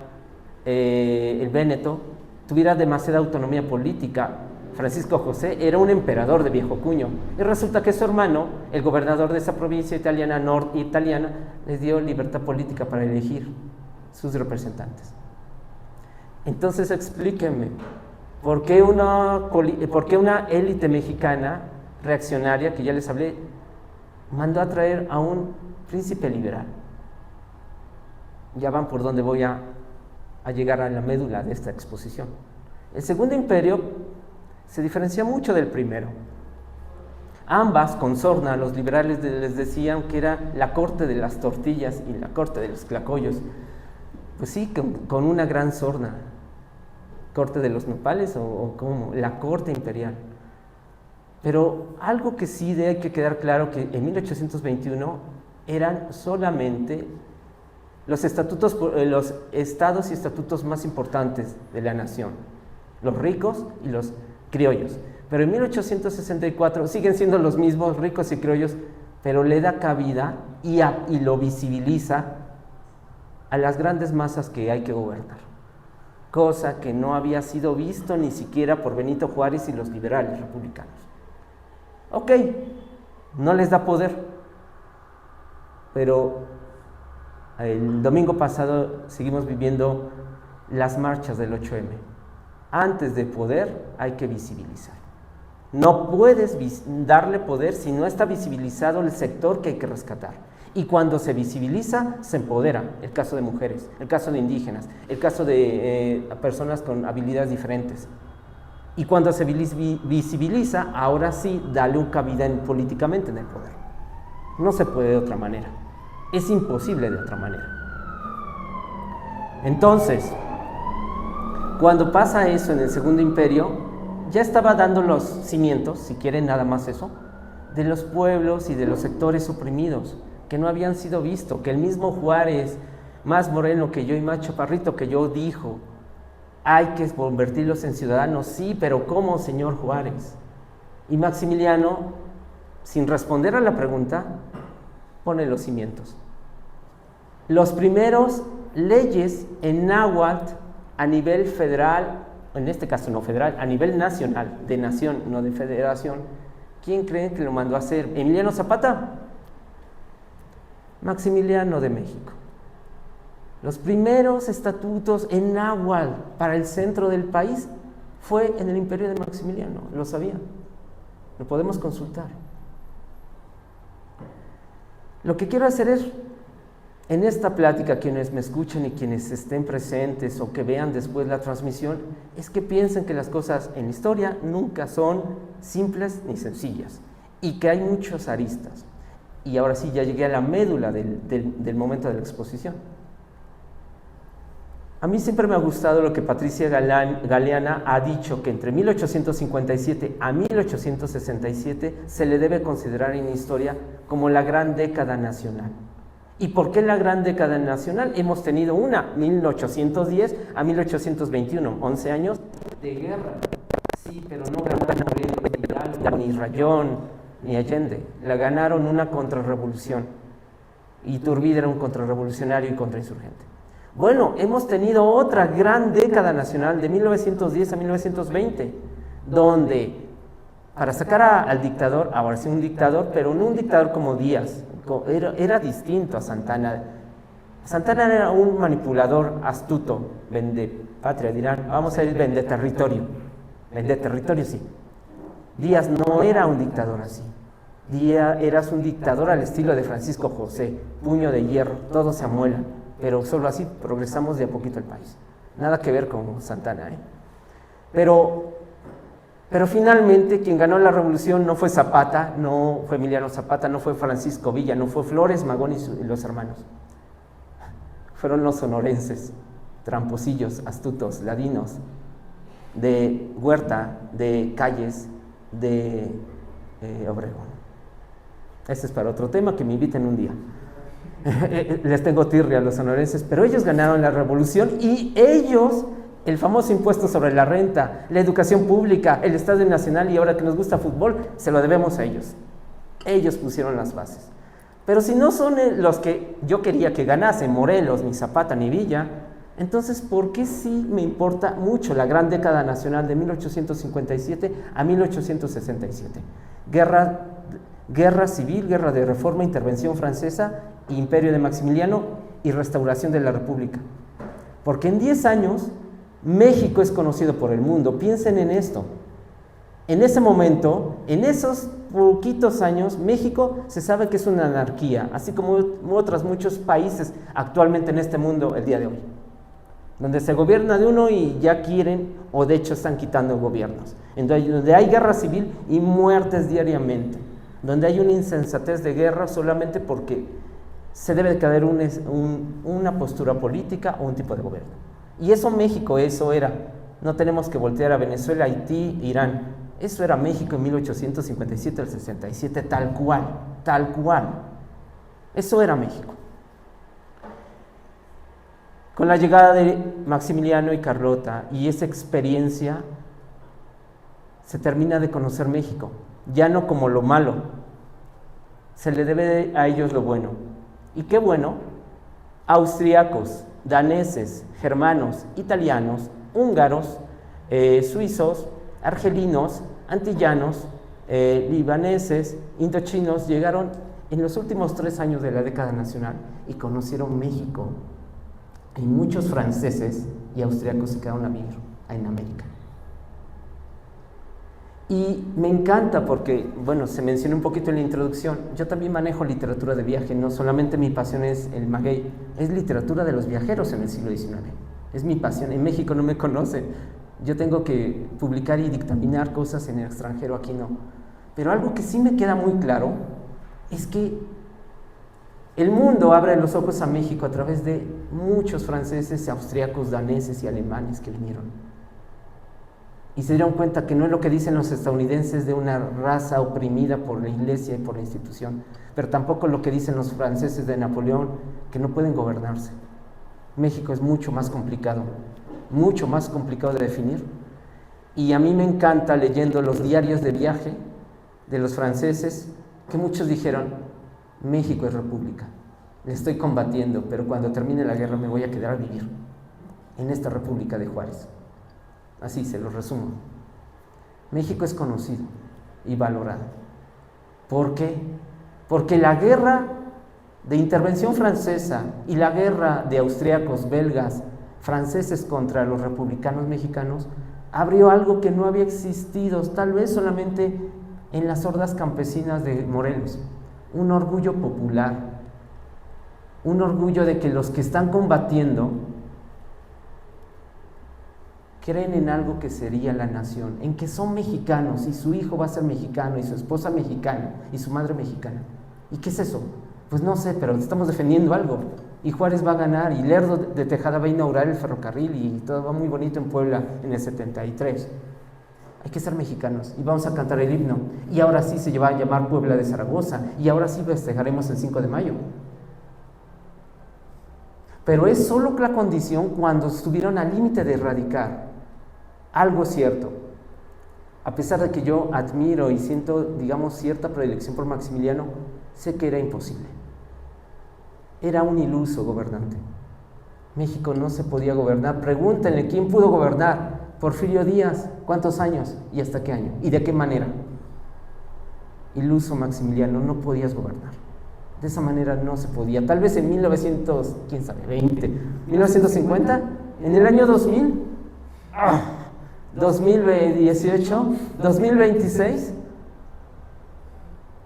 el Véneto, tuviera demasiada autonomía política. Francisco José era un emperador de viejo cuño, y resulta que su hermano, el gobernador de esa provincia italiana, italiana, les dio libertad política para elegir sus representantes. Entonces explíquenme, ¿por qué una élite mexicana reaccionaria, que ya les hablé, mandó a traer a un príncipe liberal? Ya van por donde voy a llegar a la médula de esta exposición. El Segundo Imperio se diferencia mucho del primero. Ambas, con sorna, los liberales les decían que era la corte de las tortillas y la corte de los tlacoyos. Pues sí, con una gran sorna. ¿Corte de los nopales o cómo? La corte imperial. Pero algo que sí hay que quedar claro, que en 1821 eran solamente los estados y estatutos más importantes de la nación. Los ricos y los criollos. Pero en 1864 siguen siendo los mismos ricos y criollos, pero le da cabida y lo visibiliza a las grandes masas que hay que gobernar, cosa que no había sido visto ni siquiera por Benito Juárez y los liberales republicanos. Ok, no les da poder, pero el domingo pasado seguimos viviendo las marchas del 8M. Antes de poder hay que visibilizar. No puedes darle poder si no está visibilizado el sector que hay que rescatar. Y cuando se visibiliza, se empodera. El caso de mujeres, el caso de indígenas, el caso de personas con habilidades diferentes. Y cuando se visibiliza, ahora sí, dale un cabida políticamente en el poder. No se puede de otra manera. Es imposible de otra manera. Entonces, cuando pasa eso en el Segundo Imperio, ya estaba dando los cimientos, si quieren nada más eso, de los pueblos y de los sectores oprimidos, que no habían sido vistos, que el mismo Juárez más moreno que yo y más chaparrito que yo, dijo: hay que convertirlos en ciudadanos. Sí, pero ¿cómo, señor Juárez? Y Maximiliano, sin responder a la pregunta, pone los cimientos. Los primeros leyes en náhuatl a nivel federal, en este caso no federal, a nivel nacional, de nación, no de federación. ¿Quién cree que lo mandó a hacer? ¿Emiliano Zapata? Maximiliano de México. Los primeros estatutos en náhuatl para el centro del país fue en el imperio de Maximiliano, lo sabían, lo podemos consultar. Lo que quiero hacer es, en esta plática, quienes me escuchen y quienes estén presentes o que vean después la transmisión, es que piensen que las cosas en la historia nunca son simples ni sencillas y que hay muchos aristas. Y ahora sí, ya llegué a la médula del momento de la exposición. A mí siempre me ha gustado lo que Patricia Galeana ha dicho, que entre 1857 a 1867 se le debe considerar en la historia como la gran década nacional. ¿Y por qué la gran década nacional? Hemos tenido una, 1810 a 1821, 11 años de guerra. Sí, pero no ganaron ni Hidalgo, ni Rayón, ni Allende. La ganaron una contrarrevolución. Iturbide era un contrarrevolucionario y contrainsurgente. Bueno, hemos tenido otra gran década nacional de 1910 a 1920, donde para sacar al dictador, ahora sí un dictador, pero no un dictador como Díaz, era distinto a Santana. Santana era un manipulador astuto, vende patria, dirán, vamos a ir vende territorio sí. Díaz no era un dictador así. Díaz eras un dictador al estilo de Francisco José, puño de hierro, todo se amuela, pero solo así progresamos de a poquito el país. Nada que ver con Santana, Pero finalmente quien ganó la revolución no fue Zapata, no fue Emiliano Zapata, no fue Francisco Villa, no fue Flores Magón y los hermanos. Fueron los sonorenses, tramposillos, astutos, ladinos, de Huerta, de Calles, de Obregón. Ese es para otro tema, que me inviten un día. Les tengo tirria a los sonorenses, pero ellos ganaron la revolución y ellos, el famoso impuesto sobre la renta, la educación pública, el Estado Nacional, y ahora que nos gusta fútbol, se lo debemos a ellos. Ellos pusieron las bases. Pero si no son los que yo quería que ganasen, Morelos, ni Zapata, ni Villa, entonces, ¿por qué sí me importa mucho la gran década nacional de 1857 a 1867? Guerra civil, guerra de reforma, intervención francesa, imperio de Maximiliano y restauración de la República. Porque en 10 años, México es conocido por el mundo. Piensen en esto. En ese momento, en esos poquitos años, México se sabe que es una anarquía, así como otros muchos países actualmente en este mundo el día de hoy, donde se gobierna de uno y ya quieren, o de hecho están quitando gobiernos, donde hay guerra civil y muertes diariamente, donde hay una insensatez de guerra solamente porque se debe de caer una postura política o un tipo de gobierno. Y eso México, eso era. No tenemos que voltear a Venezuela, Haití, Irán. Eso era México en 1857 al 67, tal cual, tal cual. Eso era México. Con la llegada de Maximiliano y Carlota y esa experiencia, se termina de conocer México, ya no como lo malo, se le debe a ellos lo bueno. ¿Y qué bueno? Austriacos, daneses, germanos, italianos, húngaros, suizos, argelinos, antillanos, libaneses, indochinos llegaron en los últimos 3 años de la década nacional y conocieron México. Y muchos franceses y austriacos se quedaron a vivir en América. Y me encanta porque, bueno, se mencionó un poquito en la introducción, yo también manejo literatura de viaje, no solamente mi pasión es el maguey, es literatura de los viajeros en el siglo XIX, es mi pasión. En México no me conocen, yo tengo que publicar y dictaminar cosas en el extranjero, aquí no. Pero algo que sí me queda muy claro es que el mundo abre los ojos a México a través de muchos franceses, austriacos, daneses y alemanes que vinieron. Y se dieron cuenta que no es lo que dicen los estadounidenses de una raza oprimida por la iglesia y por la institución, pero tampoco lo que dicen los franceses de Napoleón, que no pueden gobernarse. México es mucho más complicado de definir. Y a mí me encanta leyendo los diarios de viaje de los franceses, que muchos dijeron, México es república, le estoy combatiendo, pero cuando termine la guerra me voy a quedar a vivir en esta república de Juárez. Así se lo resumo. México es conocido y valorado. ¿Por qué? Porque la guerra de intervención francesa y la guerra de austríacos, belgas, franceses contra los republicanos mexicanos abrió algo que no había existido, tal vez solamente en las hordas campesinas de Morelos, un orgullo popular, un orgullo de que los que están combatiendo creen en algo que sería la nación, en que son mexicanos y su hijo va a ser mexicano y su esposa mexicana y su madre mexicana. ¿Y qué es eso? Pues no sé, pero estamos defendiendo algo. Y Juárez va a ganar, y Lerdo de Tejada va a inaugurar el ferrocarril, y todo va muy bonito en Puebla en el 73. Hay que ser mexicanos, y vamos a cantar el himno, y ahora sí se va a llamar Puebla de Zaragoza, y ahora sí festejaremos el 5 de mayo. Pero es solo la condición cuando estuvieron al límite de erradicar algo cierto. A pesar de que yo admiro y siento, digamos, cierta predilección por Maximiliano, sé que era imposible. Era un iluso gobernante. México no se podía gobernar. Pregúntenle quién pudo gobernar. Porfirio Díaz, ¿cuántos años? ¿Y hasta qué año? ¿Y de qué manera? Iluso Maximiliano, no podías gobernar. De esa manera no se podía. Tal vez en 1950, en el año 2000, 2018, 2026,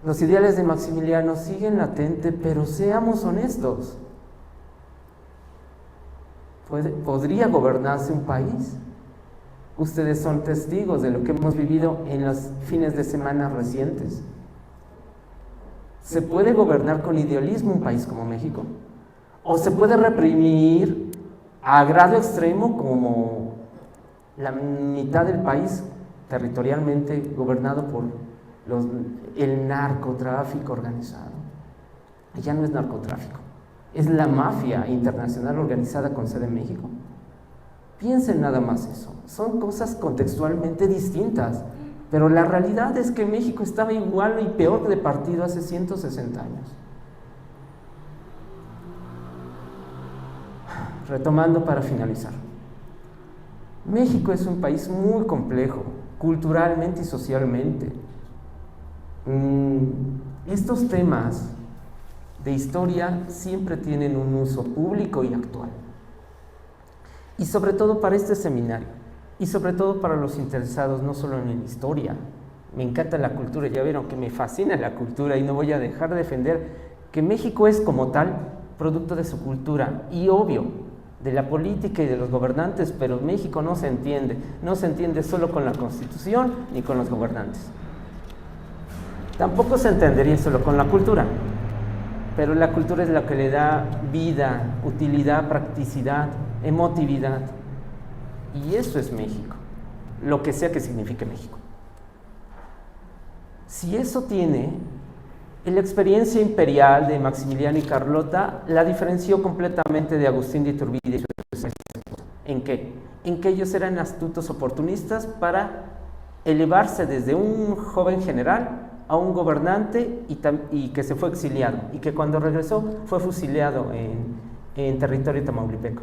los ideales de Maximiliano siguen latentes, pero seamos honestos. ¿Podría gobernarse un país? Ustedes son testigos de lo que hemos vivido en los fines de semana recientes. ¿Se puede gobernar con idealismo un país como México? ¿O se puede reprimir a grado extremo como la mitad del país territorialmente gobernado por el narcotráfico organizado? Ya no es narcotráfico, es la mafia internacional organizada con sede en México. Piensen nada más eso, son cosas contextualmente distintas, pero la realidad es que México estaba igual y peor de partido hace 160 años. Retomando para finalizar, México es un país muy complejo, culturalmente y socialmente. Estos temas de historia siempre tienen un uso público y actual. Y sobre todo para este seminario, y sobre todo para los interesados no solo en la historia. Me encanta la cultura, ya vieron que me fascina la cultura y no voy a dejar de defender que México es como tal producto de su cultura y obvio de la política y de los gobernantes, pero México no se entiende solo con la Constitución ni con los gobernantes. Tampoco se entendería solo con la cultura, pero la cultura es la que le da vida, utilidad, practicidad, emotividad, y eso es México, lo que sea que signifique México. Si eso tiene, la experiencia imperial de Maximiliano y Carlota la diferenció completamente de Agustín de Iturbide y su esposa. ¿En qué? En que ellos eran astutos oportunistas para elevarse desde un joven general a un gobernante y que se fue exiliado, y que cuando regresó fue fusilado en territorio tamaulipeco.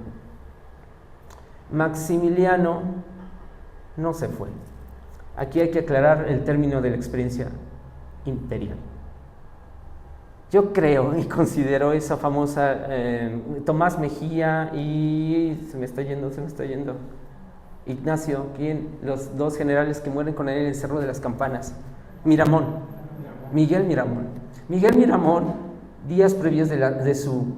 Maximiliano no se fue. Aquí hay que aclarar el término de la experiencia imperial. Yo creo y considero esa famosa Tomás Mejía y se me está yendo Ignacio, los dos generales que mueren con él en el Cerro de las Campanas, Miguel Miramón, días previos de su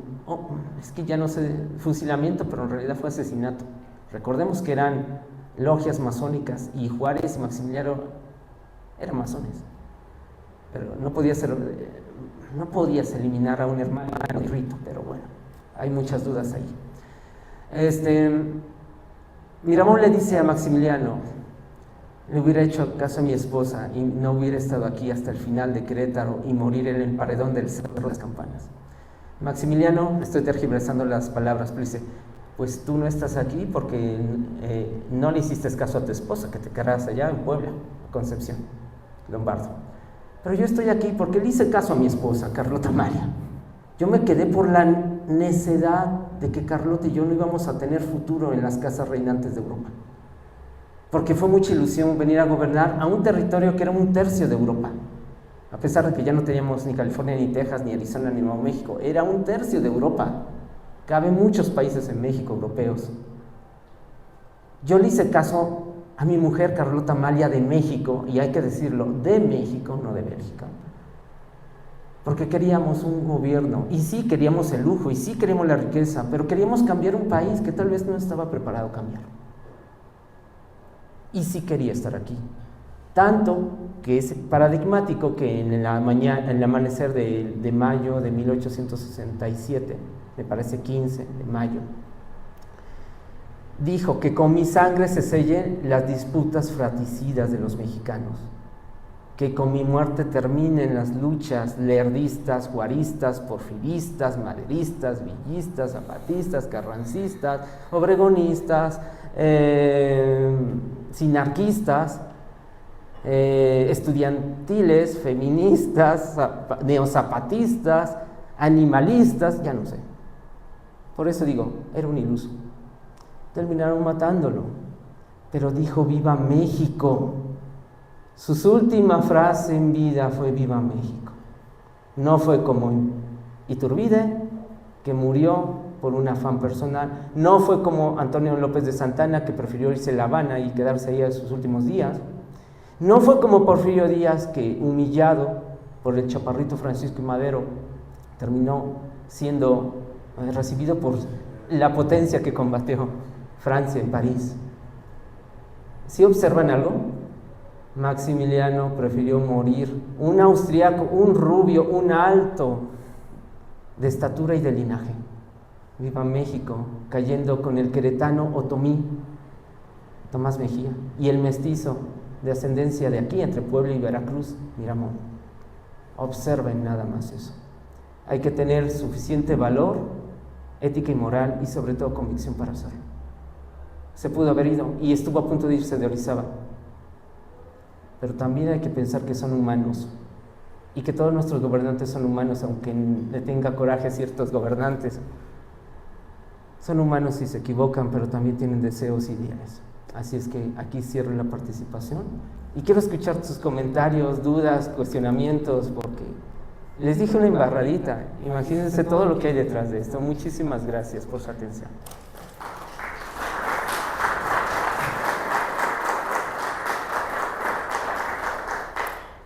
es que ya no sé, fusilamiento, pero en realidad fue asesinato. Recordemos que eran logias masónicas y Juárez y Maximiliano eran masones, pero no podías eliminar a un hermano de rito, pero bueno, hay muchas dudas ahí. Miramón le dice a Maximiliano: le hubiera hecho caso a mi esposa y no hubiera estado aquí hasta el final de Querétaro y morir en el paredón del Cerro de las Campanas. Maximiliano, estoy tergiversando las palabras, pero dice: pues tú no estás aquí porque no le hiciste caso a tu esposa, que te quedaras allá en Puebla, Concepción, Lombardo. Pero yo estoy aquí porque le hice caso a mi esposa, Carlota María. Yo me quedé por la necedad de que Carlota y yo no íbamos a tener futuro en las casas reinantes de Europa. Porque fue mucha ilusión venir a gobernar a un territorio que era 1/3 de Europa. A pesar de que ya no teníamos ni California, ni Texas, ni Arizona, ni Nuevo México. Era 1/3 de Europa. Caben muchos países en México, europeos. Yo le hice caso a mi mujer Carlota Amalia de México, y hay que decirlo, de México, no de Bélgica. Porque queríamos un gobierno, y sí queríamos el lujo, y sí queríamos la riqueza, pero queríamos cambiar un país que tal vez no estaba preparado a cambiar. Y sí quería estar aquí. Tanto que es paradigmático que en el amanecer de mayo de 1867, me parece 15 de mayo, dijo que con mi sangre se sellen las disputas fratricidas de los mexicanos, que con mi muerte terminen las luchas lernistas, juaristas, porfiristas, maderistas, villistas, zapatistas, carrancistas, obregonistas, sinarquistas, estudiantiles, feministas, neozapatistas, animalistas, ya no sé. Por eso digo, era un iluso. Terminaron matándolo, pero dijo viva México. Su última frase en vida fue viva México. No fue como Iturbide, que murió por un afán personal. No fue como Antonio López de Santana, que prefirió irse a La Habana y quedarse ahí a sus últimos días. No fue como Porfirio Díaz, que humillado por el chaparrito Francisco I. Madero, terminó siendo recibido por la potencia que combatió, Francia en París. ¿Sí observan algo? Maximiliano prefirió morir, un austriaco, un rubio, un alto, de estatura y de linaje. Viva México, cayendo con el queretano Otomí, Tomás Mejía, y el mestizo de ascendencia de aquí, entre Puebla y Veracruz, Miramón. Observen nada más eso. Hay que tener suficiente valor, ética y moral, y sobre todo convicción para hacerlo. Se pudo haber ido, y estuvo a punto de irse de Orizaba. Pero también hay que pensar que son humanos, y que todos nuestros gobernantes son humanos, aunque le tenga coraje a ciertos gobernantes. Son humanos y se equivocan, pero también tienen deseos y ideales. Así es que aquí cierro la participación, y quiero escuchar sus comentarios, dudas, cuestionamientos, porque les dije una embarradita. Imagínense todo lo que hay detrás de esto. Muchísimas gracias por su atención.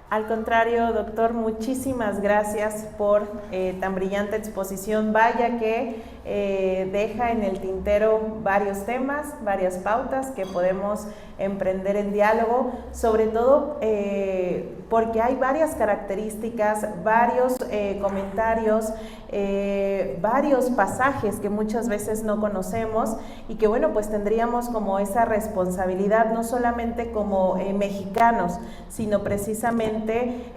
Al contrario, doctor, muchísimas gracias por tan brillante exposición. Vaya que deja en el tintero varios temas, varias pautas que podemos emprender en diálogo, sobre todo porque hay varias características, varios comentarios, varios pasajes que muchas veces no conocemos y que, bueno, pues tendríamos como esa responsabilidad, no solamente como mexicanos, sino precisamente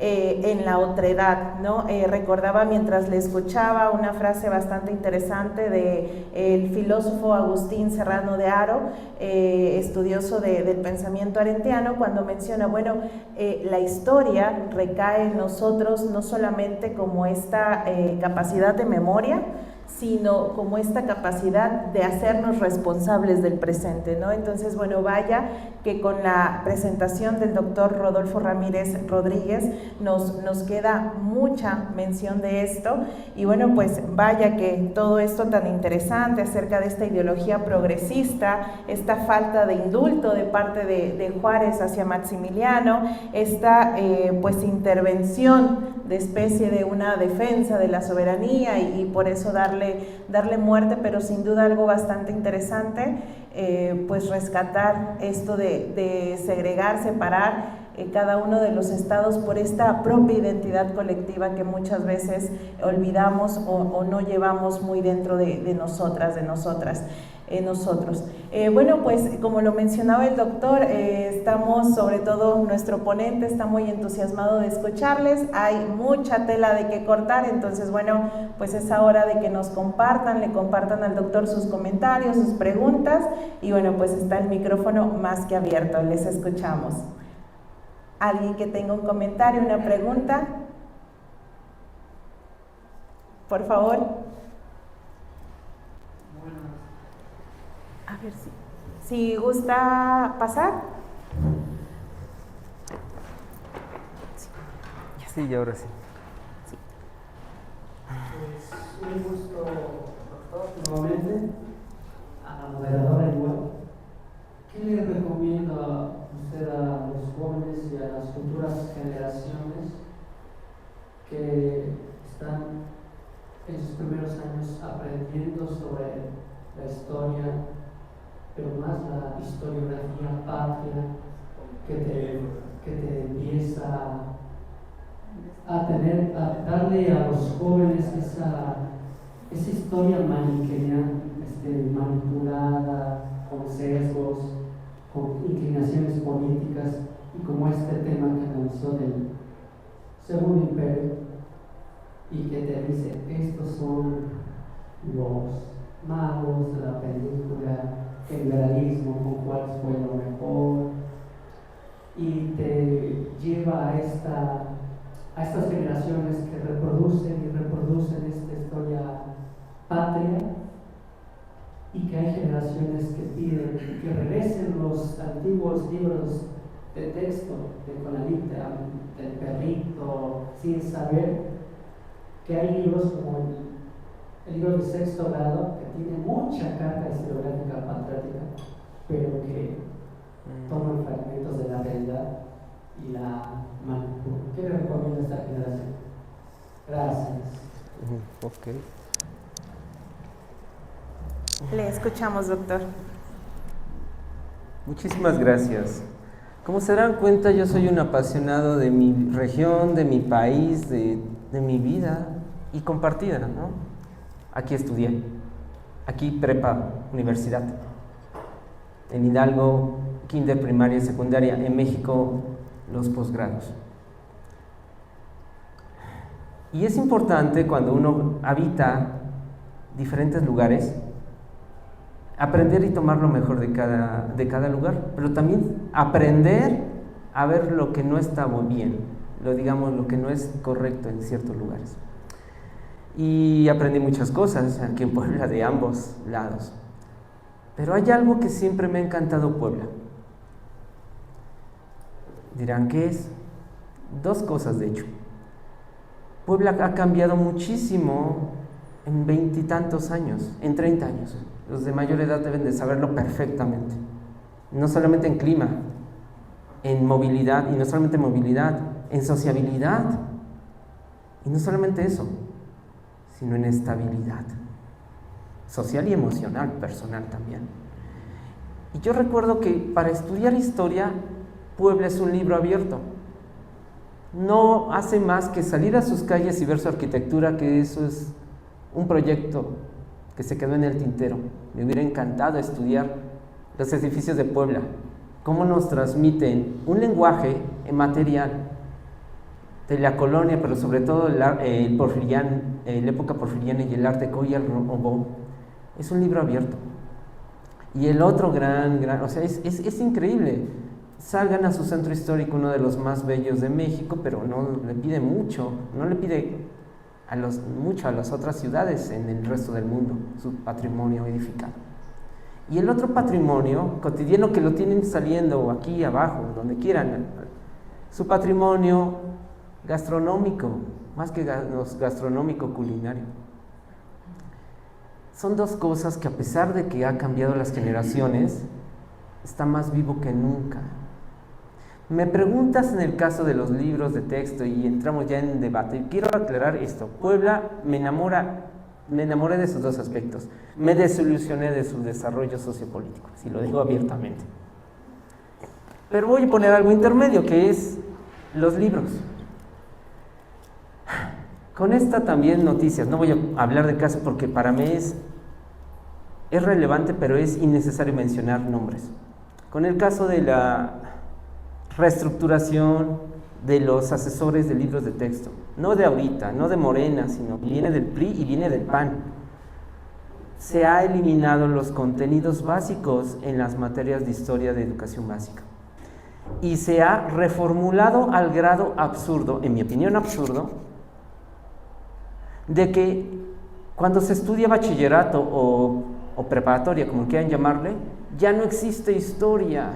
en la otredad, ¿no? Recordaba mientras le escuchaba una frase bastante interesante del filósofo Agustín Serrano de Haro, estudioso del pensamiento arendtiano, cuando menciona, bueno, la historia recae en nosotros no solamente como esta capacidad de memoria, sino como esta capacidad de hacernos responsables del presente, ¿no? Entonces, bueno, vaya que con la presentación del doctor Rodolfo Ramírez Rodríguez nos queda mucha mención de esto, y bueno, pues vaya que todo esto tan interesante acerca de esta ideología progresista, esta falta de indulto de parte de Juárez hacia Maximiliano, esta pues intervención de especie de una defensa de la soberanía y por eso darle muerte, pero sin duda algo bastante interesante, pues rescatar esto de segregar, separar cada uno de los estados por esta propia identidad colectiva que muchas veces olvidamos o no llevamos muy dentro de nosotras, de nosotras. Nosotros. Bueno, pues como lo mencionaba el doctor, estamos, sobre todo nuestro ponente está muy entusiasmado de escucharles, hay mucha tela de que cortar, entonces bueno, pues es hora de que nos compartan, le compartan al doctor sus comentarios, sus preguntas, y bueno, pues está el micrófono más que abierto, les escuchamos. ¿Alguien que tenga un comentario, una pregunta? Por favor. A ver si gusta pasar. Sí, y ahora sí. Sí. Pues un gusto, doctor, nuevamente, a la moderadora igual. ¿Qué le recomienda usted a los jóvenes y a las futuras generaciones que están en sus primeros años aprendiendo sobre la historia, pero más la historiografía patria, que te empieza a darle a los jóvenes esa historia maniquea, manipulada, con sesgos, con inclinaciones políticas, y como este tema que analizó del Segundo Imperio, y que te dice, estos son los magos de la película, el liberalismo, con cuál fue lo mejor, y te lleva a estas generaciones que reproducen y reproducen esta historia patria, y que hay generaciones que piden que regresen los antiguos libros de texto de Conalita, del perrito, sin saber que hay libros como el libro de sexto grado, que tiene mucha carga historiográfica patriótica, pero que toman fragmentos de la realidad y la manipulan. ¿Qué le recomienda a esta generación? Gracias. Ok. Le escuchamos, doctor. Muchísimas gracias. Como se darán cuenta, yo soy un apasionado de mi región, de mi país, de mi vida y compartida, ¿no? Aquí estudié, aquí prepa, universidad. En Hidalgo, kinder, primaria y secundaria. En México, los posgrados. Y es importante cuando uno habita diferentes lugares, aprender y tomar lo mejor de cada lugar, pero también aprender a ver lo que no está muy bien, lo que no es correcto en ciertos lugares. Y aprendí muchas cosas aquí en Puebla de ambos lados. Pero hay algo que siempre me ha encantado Puebla. Dirán, ¿qué es? Dos cosas, de hecho. Puebla ha cambiado muchísimo en 20 y tantos años, en 30 años. Los de mayor edad deben de saberlo perfectamente. No solamente en clima, en movilidad, y no solamente en movilidad, en sociabilidad. Y no solamente eso, sino en estabilidad social y emocional, personal también. Y yo recuerdo que para estudiar historia, Puebla es un libro abierto. No hace más que salir a sus calles y ver su arquitectura, que eso es un proyecto que se quedó en el tintero. Me hubiera encantado estudiar los edificios de Puebla, cómo nos transmiten un lenguaje material de la colonia, pero sobre todo la época porfiriana y el Art Deco y el Rococó. Es un libro abierto. Y el otro o sea, es increíble. Salgan a su centro histórico, uno de los más bellos de México, pero no le pide mucho, no le pide mucho a las otras ciudades en el resto del mundo, su patrimonio edificado. Y el otro patrimonio cotidiano que lo tienen saliendo aquí abajo, donde quieran, su patrimonio gastronómico, más que gastronómico, culinario. Son dos cosas que, a pesar de que ha cambiado las generaciones, está más vivo que nunca. Me preguntas en el caso de los libros de texto y entramos ya en debate. Quiero aclarar esto. Puebla me enamoré de sus dos aspectos. Me desilusioné de su desarrollo sociopolítico, si lo digo abiertamente. Pero voy a poner algo intermedio, que es los libros. Con esta también noticias, no voy a hablar de caso porque para mí es relevante, pero es innecesario mencionar nombres. Con el caso de la reestructuración de los asesores de libros de texto, no de ahorita, no de Morena, sino viene del PRI y viene del PAN. Se ha eliminado los contenidos básicos en las materias de historia de educación básica. Y se ha reformulado al grado absurdo, en mi opinión absurdo, de que cuando se estudia bachillerato o preparatoria, como quieran llamarle, ya no existe historia.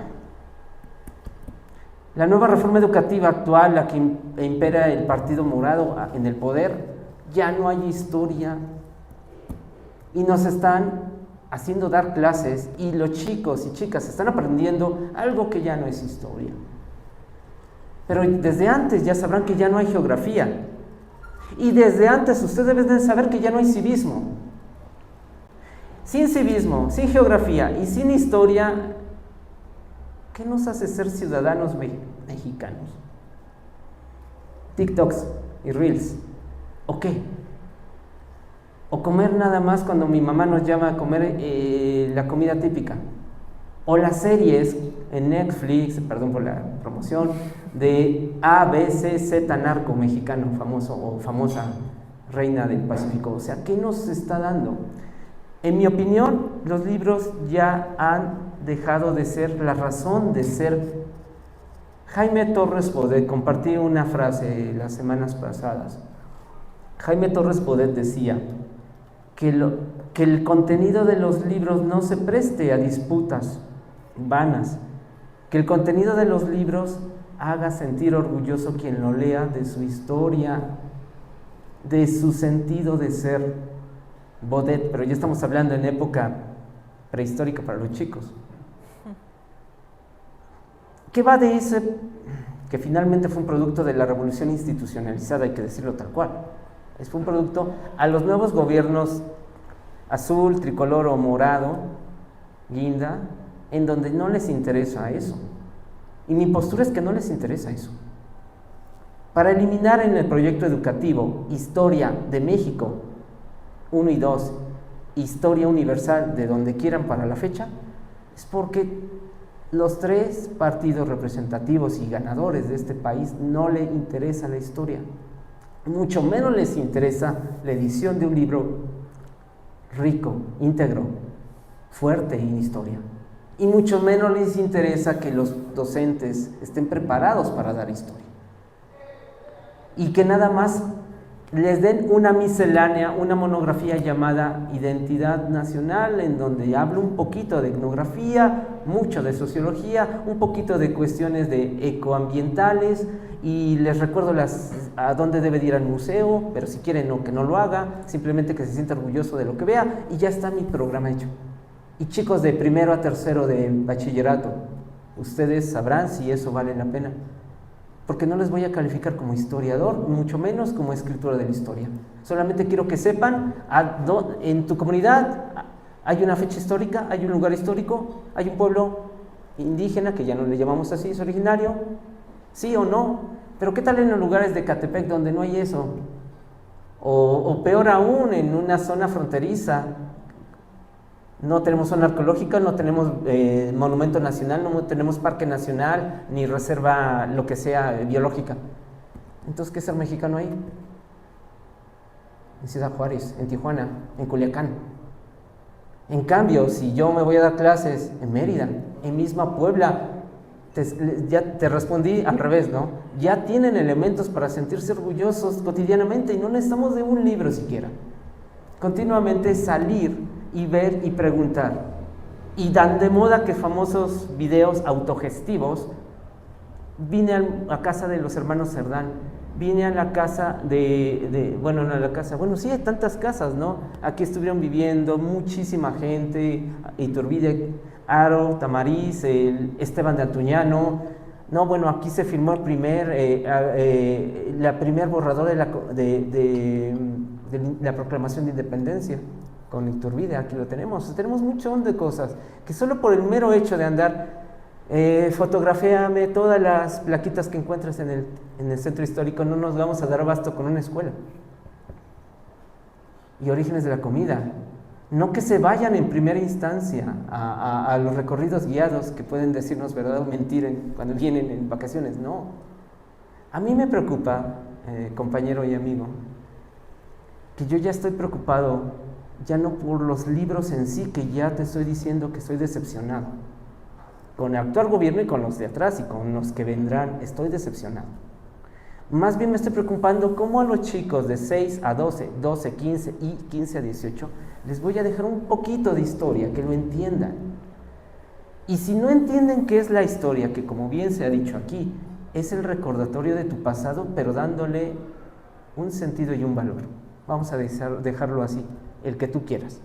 La nueva reforma educativa actual, la que impera el Partido Morado en el poder, ya no hay historia. Y nos están haciendo dar clases y los chicos y chicas están aprendiendo algo que ya no es historia. Pero desde antes ya sabrán que ya no hay geografía. Y desde antes ustedes deben de saber que ya no hay civismo. Sin civismo, sin geografía y sin historia, ¿qué nos hace ser ciudadanos mexicanos? TikToks y Reels, ¿o qué? O comer nada más cuando mi mamá nos llama a comer la comida típica. O las series en Netflix, perdón por la promoción, de A, B, C, Z narco mexicano famoso o famosa reina del Pacífico. O sea, ¿qué nos está dando? En mi opinión, los libros ya han dejado de ser la razón de ser. Jaime Torres Bodet, compartí una frase las semanas pasadas. Jaime Torres Bodet decía que el contenido de los libros no se preste a disputas vanas, que el contenido de los libros haga sentir orgulloso quien lo lea de su historia, de su sentido de ser. Bodet, pero ya estamos hablando en época prehistórica para los chicos. ¿Qué va de ese que finalmente fue un producto de la revolución institucionalizada, hay que decirlo tal cual? Fue un producto a los nuevos gobiernos azul, tricolor o morado, guinda, en donde no les interesa eso. Y mi postura es que no les interesa eso. Para eliminar en el proyecto educativo Historia de México 1 y 2, Historia Universal de donde quieran para la fecha, es porque los tres partidos representativos y ganadores de este país no le interesa la historia. Mucho menos les interesa la edición de un libro rico, íntegro, fuerte en historia. Y mucho menos les interesa que los docentes estén preparados para dar historia. Y que nada más les den una miscelánea, una monografía llamada Identidad Nacional, en donde hablo un poquito de etnografía, mucho de sociología, un poquito de cuestiones de ecoambientales, y les recuerdo a dónde debe de ir al museo, pero si quieren que no lo haga, simplemente que se sienta orgulloso de lo que vea, y ya está mi programa hecho. Y chicos de primero a tercero de bachillerato, ustedes sabrán si eso vale la pena, porque no les voy a calificar como historiador, mucho menos como escritor de la historia. Solamente quiero que sepan, en tu comunidad hay una fecha histórica, hay un lugar histórico, hay un pueblo indígena, que ya no le llamamos así, es originario, sí o no, pero ¿qué tal en los lugares de Catepec donde no hay eso? O peor aún, en una zona fronteriza, no tenemos zona arqueológica, no tenemos monumento nacional, no tenemos parque nacional, ni reserva, lo que sea, biológica. Entonces, ¿qué es ser mexicano ahí? En Ciudad Juárez, en Tijuana, en Culiacán. En cambio, si yo me voy a dar clases en Mérida, en misma Puebla, ya te respondí al revés, ¿no? Ya tienen elementos para sentirse orgullosos cotidianamente y no necesitamos de un libro siquiera. Continuamente salir y ver y preguntar. Y dan de moda que famosos videos autogestivos. Vine a casa de los hermanos Cerdán, vine a la casa sí, hay tantas casas, ¿no? Aquí estuvieron viviendo muchísima gente, Iturbide, Aro, Tamariz, Esteban de Antuñano. No, bueno, aquí se firmó el primer borrador de la proclamación de independencia con Iturbide, aquí lo tenemos. Tenemos un montón de cosas que solo por el mero hecho de andar Fotografíame todas las plaquitas que encuentres en el centro histórico, no nos vamos a dar abasto con una escuela. Y orígenes de la comida. No que se vayan en primera instancia a los recorridos guiados que pueden decirnos verdad o mentira cuando vienen en vacaciones, no. A mí me preocupa, compañero y amigo, que yo ya estoy preocupado, ya no por los libros en sí, que ya te estoy diciendo que estoy decepcionado. Con el actual gobierno y con los de atrás y con los que vendrán, estoy decepcionado. Más bien me estoy preocupando cómo a los chicos de 6 a 12, 12, 15 y 15 a 18, les voy a dejar un poquito de historia, que lo entiendan. Y si no entienden qué es la historia, que como bien se ha dicho aquí, es el recordatorio de tu pasado, pero dándole un sentido y un valor. Vamos a dejarlo así, el que tú quieras.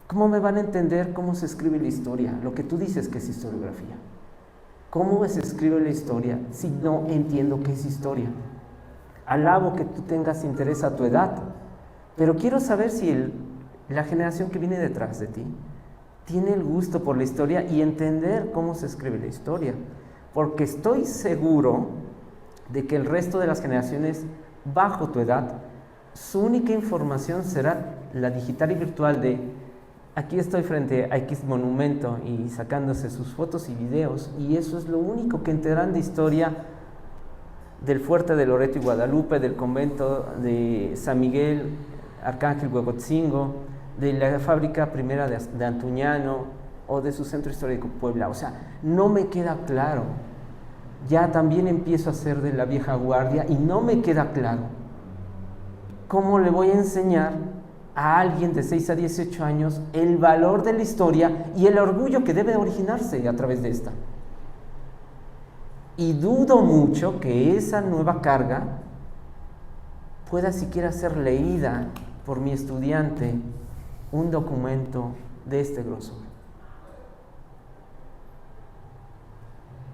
¿Cómo me van a entender cómo se escribe la historia? Lo que tú dices que es historiografía. ¿Cómo se escribe la historia si no entiendo qué es historia? Alabo que tú tengas interés a tu edad, pero quiero saber si la generación que viene detrás de ti tiene el gusto por la historia y entender cómo se escribe la historia. Porque estoy seguro de que el resto de las generaciones bajo tu edad, su única información será la digital y virtual de aquí estoy frente a X monumento y sacándose sus fotos y videos, y eso es lo único que enterarán de historia del fuerte de Loreto y Guadalupe, del convento de San Miguel, Arcángel Huehuetzingo, de la fábrica primera de Antuñano o de su centro histórico Puebla. O sea, no me queda claro. Ya también empiezo a ser de la vieja guardia y no me queda claro cómo le voy a enseñar a alguien de 6 a 18 años el valor de la historia y el orgullo que debe originarse a través de esta. Y dudo mucho que esa nueva carga pueda siquiera ser leída por mi estudiante, un documento de este grosor.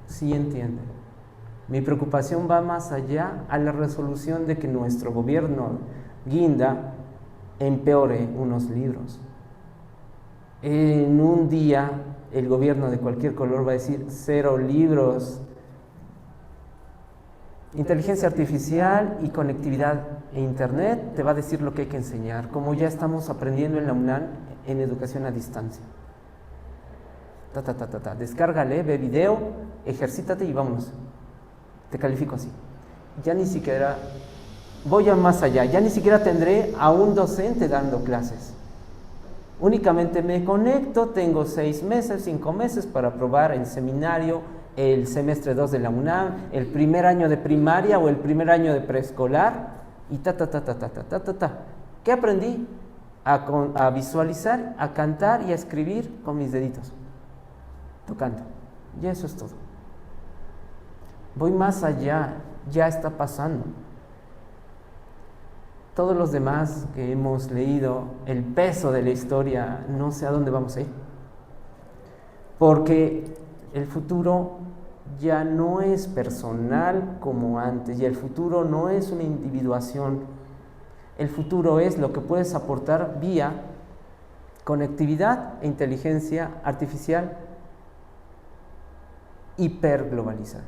Sí entienden. Mi preocupación va más allá a la resolución de que nuestro gobierno guinda empeore unos libros. En un día el gobierno de cualquier color va a decir 0 libros. Inteligencia artificial y conectividad e internet te va a decir lo que hay que enseñar, como ya estamos aprendiendo en la UNAM en educación a distancia. Descárgale, ve video, ejercítate y vámonos. Te califico así. Ya ni siquiera voy a más allá, ya ni siquiera tendré a un docente dando clases. Únicamente me conecto, tengo 6 meses, 5 meses para probar el seminario, el semestre 2 de la UNAM, el primer año de primaria o el primer año de preescolar y ¿Qué aprendí? A visualizar, a cantar y a escribir con mis deditos, tocando. Y eso es todo. Voy más allá, ya está pasando. Todos los demás que hemos leído el peso de la historia, no sé a dónde vamos a ir. Porque el futuro ya no es personal como antes, y el futuro no es una individuación. El futuro es lo que puedes aportar vía conectividad e inteligencia artificial hiperglobalizada.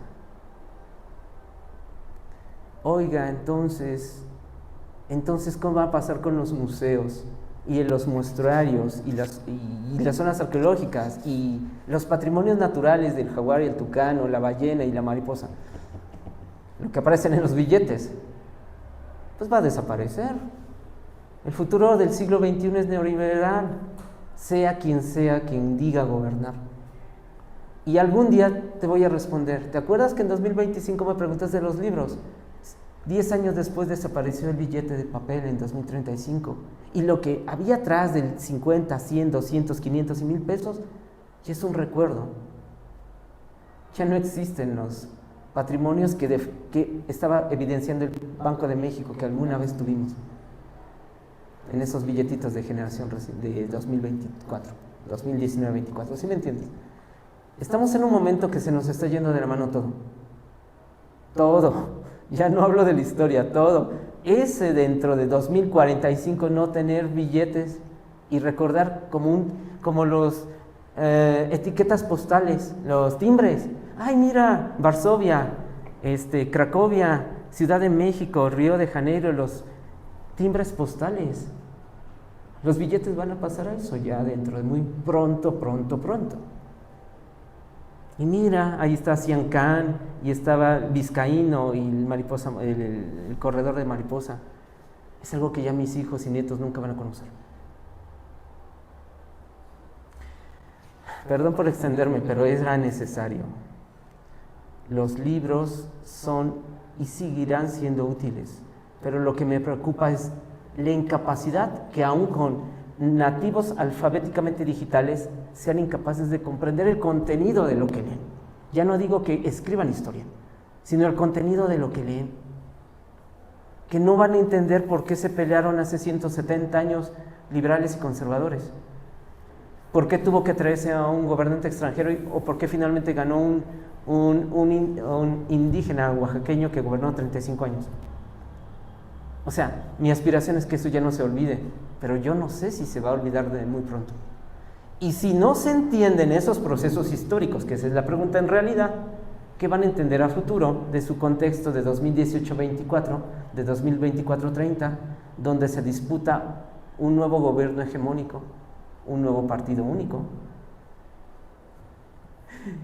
Oiga, entonces, ¿cómo va a pasar con los museos y los muestrarios y las zonas arqueológicas y los patrimonios naturales del jaguar y el tucano, la ballena y la mariposa? Lo que aparecen en los billetes, pues va a desaparecer. El futuro del siglo XXI es neoliberal, sea quien diga gobernar. Y algún día te voy a responder. ¿Te acuerdas que en 2025 me preguntas de los libros? 10 años después desapareció el billete de papel en 2035. Y lo que había atrás del 50, 100, 200, 500 y 1000 pesos ya es un recuerdo. Ya no existen los patrimonios que estaba evidenciando el Banco de México que alguna vez tuvimos en esos billetitos de generación de 2024, 2019-24. ¿Sí me entiendes? Estamos en un momento que se nos está yendo de la mano todo. Todo. Ya no hablo de la historia, todo. Ese dentro de 2045 no tener billetes y recordar como los etiquetas postales, los timbres. Ay, mira, Varsovia, Cracovia, Ciudad de México, Río de Janeiro, los timbres postales. Los billetes van a pasar a eso ya dentro de muy pronto. Y mira, ahí está Ciancán, y estaba Vizcaíno y el corredor de mariposa. Es algo que ya mis hijos y nietos nunca van a conocer. Perdón por extenderme, pero era necesario. Los libros son y seguirán siendo útiles, pero lo que me preocupa es la incapacidad que aún con nativos alfabéticamente digitales sean incapaces de comprender el contenido de lo que leen. Ya no digo que escriban historia, sino el contenido de lo que leen. Que no van a entender por qué se pelearon hace 170 años liberales y conservadores. ¿Por qué tuvo que traerse a un gobernante extranjero o por qué finalmente ganó un indígena oaxaqueño que gobernó 35 años? O sea, mi aspiración es que eso ya no se olvide, pero yo no sé si se va a olvidar de muy pronto. Y si no se entienden esos procesos históricos, que esa es la pregunta en realidad, ¿qué van a entender a futuro de su contexto de 2018-24, de 2024-30, donde se disputa un nuevo gobierno hegemónico, un nuevo partido único?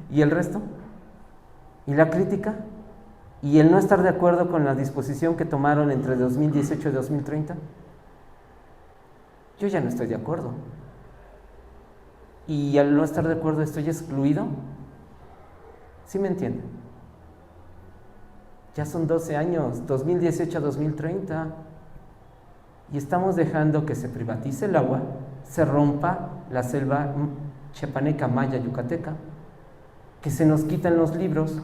¿Y el resto? ¿Y la crítica? ¿Y el no estar de acuerdo con la disposición que tomaron entre 2018 y 2030? Yo ya no estoy de acuerdo. ¿Y al no estar de acuerdo estoy excluido? ¿Sí me entienden? Ya son 12 años, 2018 a 2030, y estamos dejando que se privatice el agua, se rompa la selva chiapaneca, maya, yucateca, que se nos quiten los libros,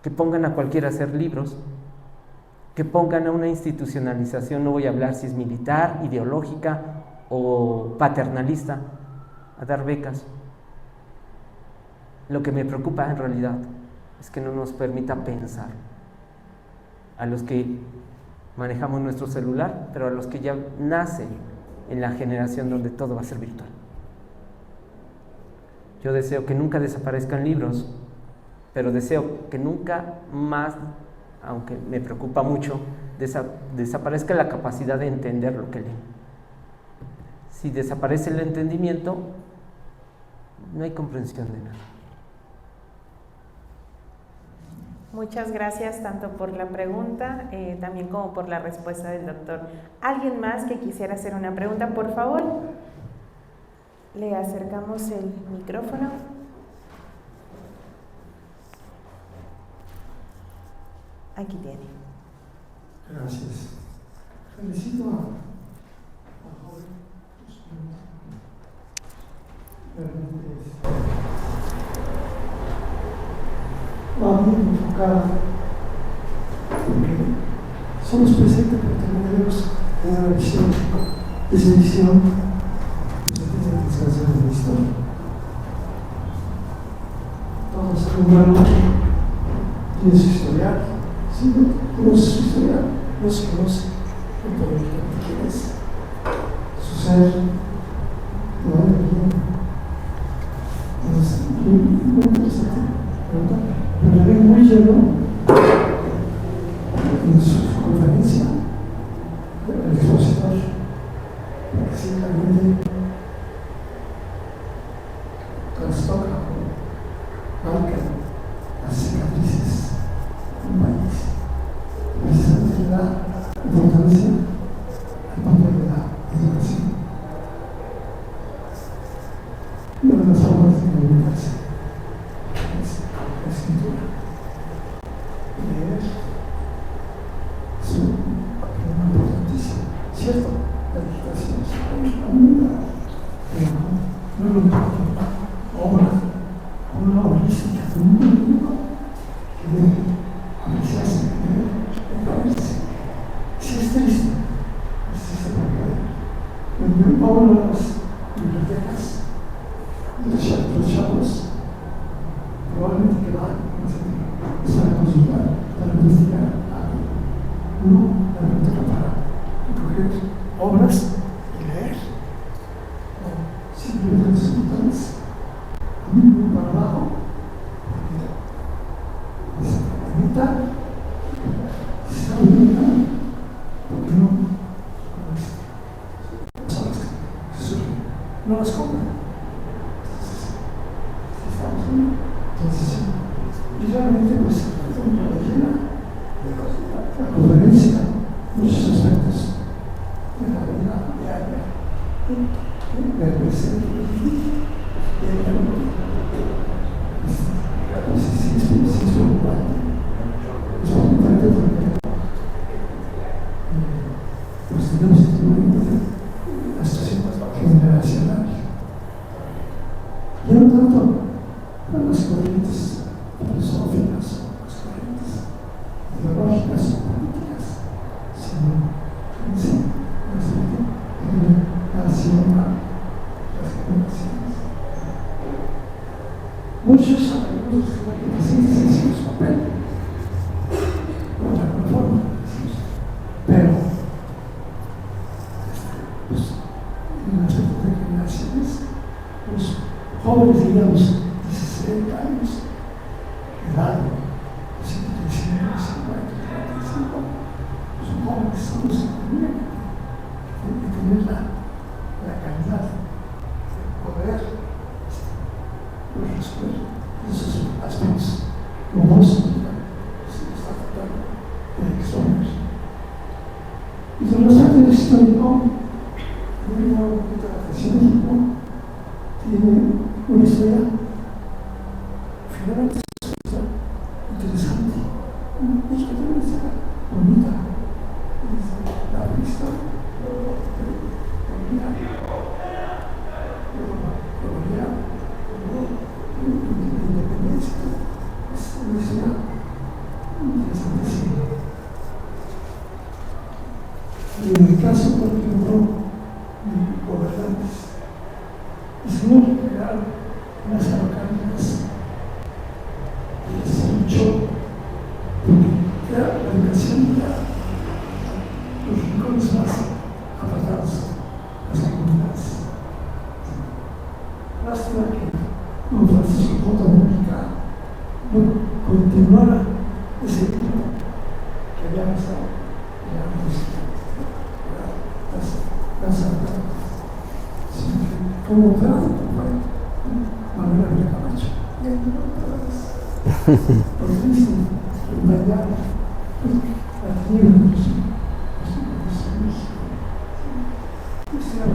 que pongan a cualquiera a hacer libros, que pongan a una institucionalización, no voy a hablar si es militar, ideológica o paternalista, a dar becas. Lo que me preocupa en realidad es que no nos permita pensar a los que manejamos nuestro celular, pero a los que ya nacen en la generación donde todo va a ser virtual. Yo deseo que nunca desaparezcan libros, pero deseo que nunca más, aunque me preocupa mucho, desaparezca la capacidad de entender lo que leen. Si desaparece el entendimiento, no hay comprensión de nada. Muchas gracias tanto por la pregunta, también como por la respuesta del doctor. ¿Alguien más que quisiera hacer una pregunta, por favor? Le acercamos el micrófono. Aquí tiene. Gracias. Felicito a joven. Realmente va bien enfocada, porque somos presentes, pero también debemos tener una visión. Esa visión nos tiene que descansar en la historia. Todo ser humano tiene su historial. Si no conoce su historial, no se conoce automáticamente quién es. Su ser no es bien. Entonces, muy interesante pregunta. Pero le ven muy lleno en su conferencia el expositor, porque simplemente trastoca, marca las cicatrices de un país. Precisamente le da importancia al papel de la educación. Una de las formas de comunicarse es la escritura. Leer es un papel importantísimo. Cierto, la digitación es fundamental, pero no es lo mismo una holística de un mundo que debe apreciarse, debe leerse. Si es triste, porque yo pongo las bibliotecas de los chavos, probablemente que van para consultar, para investigar algo. No la biblioteca para recoger obras y leer. No, simplemente los escritores Entonces, y realmente, pues, la conferencia, muchos aspectos de la vida diaria, del presente, pues tenemos la situación generacional. Ya no tanto a las corrientes filosóficas, las corrientes ideológicas o políticas, sino las generaciones. Muchos amigos sí su papel, de alguna forma, pero pues, en el aspecto de generaciones, los jóvenes, digamos, 16 años, edad, 55, 55, son jóvenes, son los que tienen que tener la calidad de poder resolver esos aspectos como se está tratando de exponer. Y sobre los actos históricos, la atención tiene una historia finalmente interesante y que debe ser bonita. La historia independencia es una historia interesantísima. Y en el caso, por ejemplo, de gobernantes, el señor general Lázaro Cárdenas se luchó porque era la educación de los rincones más apartados, las comunidades. Lástima que don Francisco J. Mujica no continuara ese ritmo que había pasado en las altas. Como tráfico fue Manuel Ávila Camacho. Y ahí no por triste, engañar la tierra de los este era un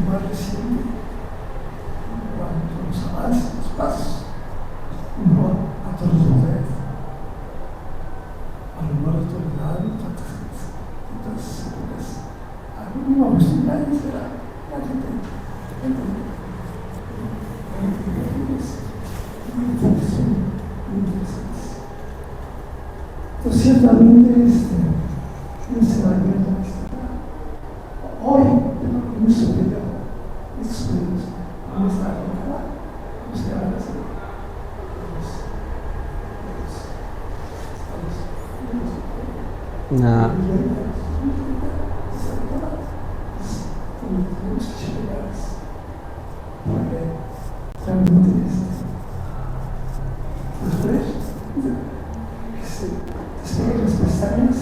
más reciente cuando los avances, los pasos, uno a todos los dedos, a lo mejor autoridad y tantas épocas. A lo mismo acostumbrarse era la gente muy interesantes. Pues ciertamente ese movimiento hoy tengo muy superior estos medios a nuestra época, como se llama después que se despeguen las pestañas,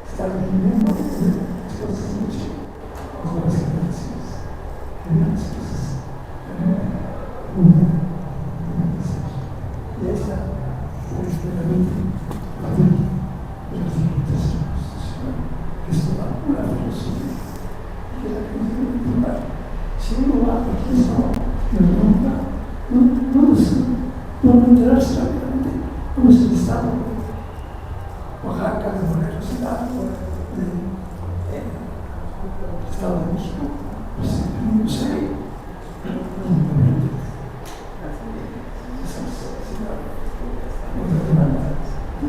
estar viviendo las cosas mucho con las generaciones, que vean las cosas muy bien. Y esa es realmente la ley de las limitaciones constitucionales, que es toda una filosofía que la que nos debe informar. Si uno va a cualquier estado de la voluntad, no enterarse rápidamente cómo es el estado de Oaxaca, de Morelos, del Estado de México, pues no sé.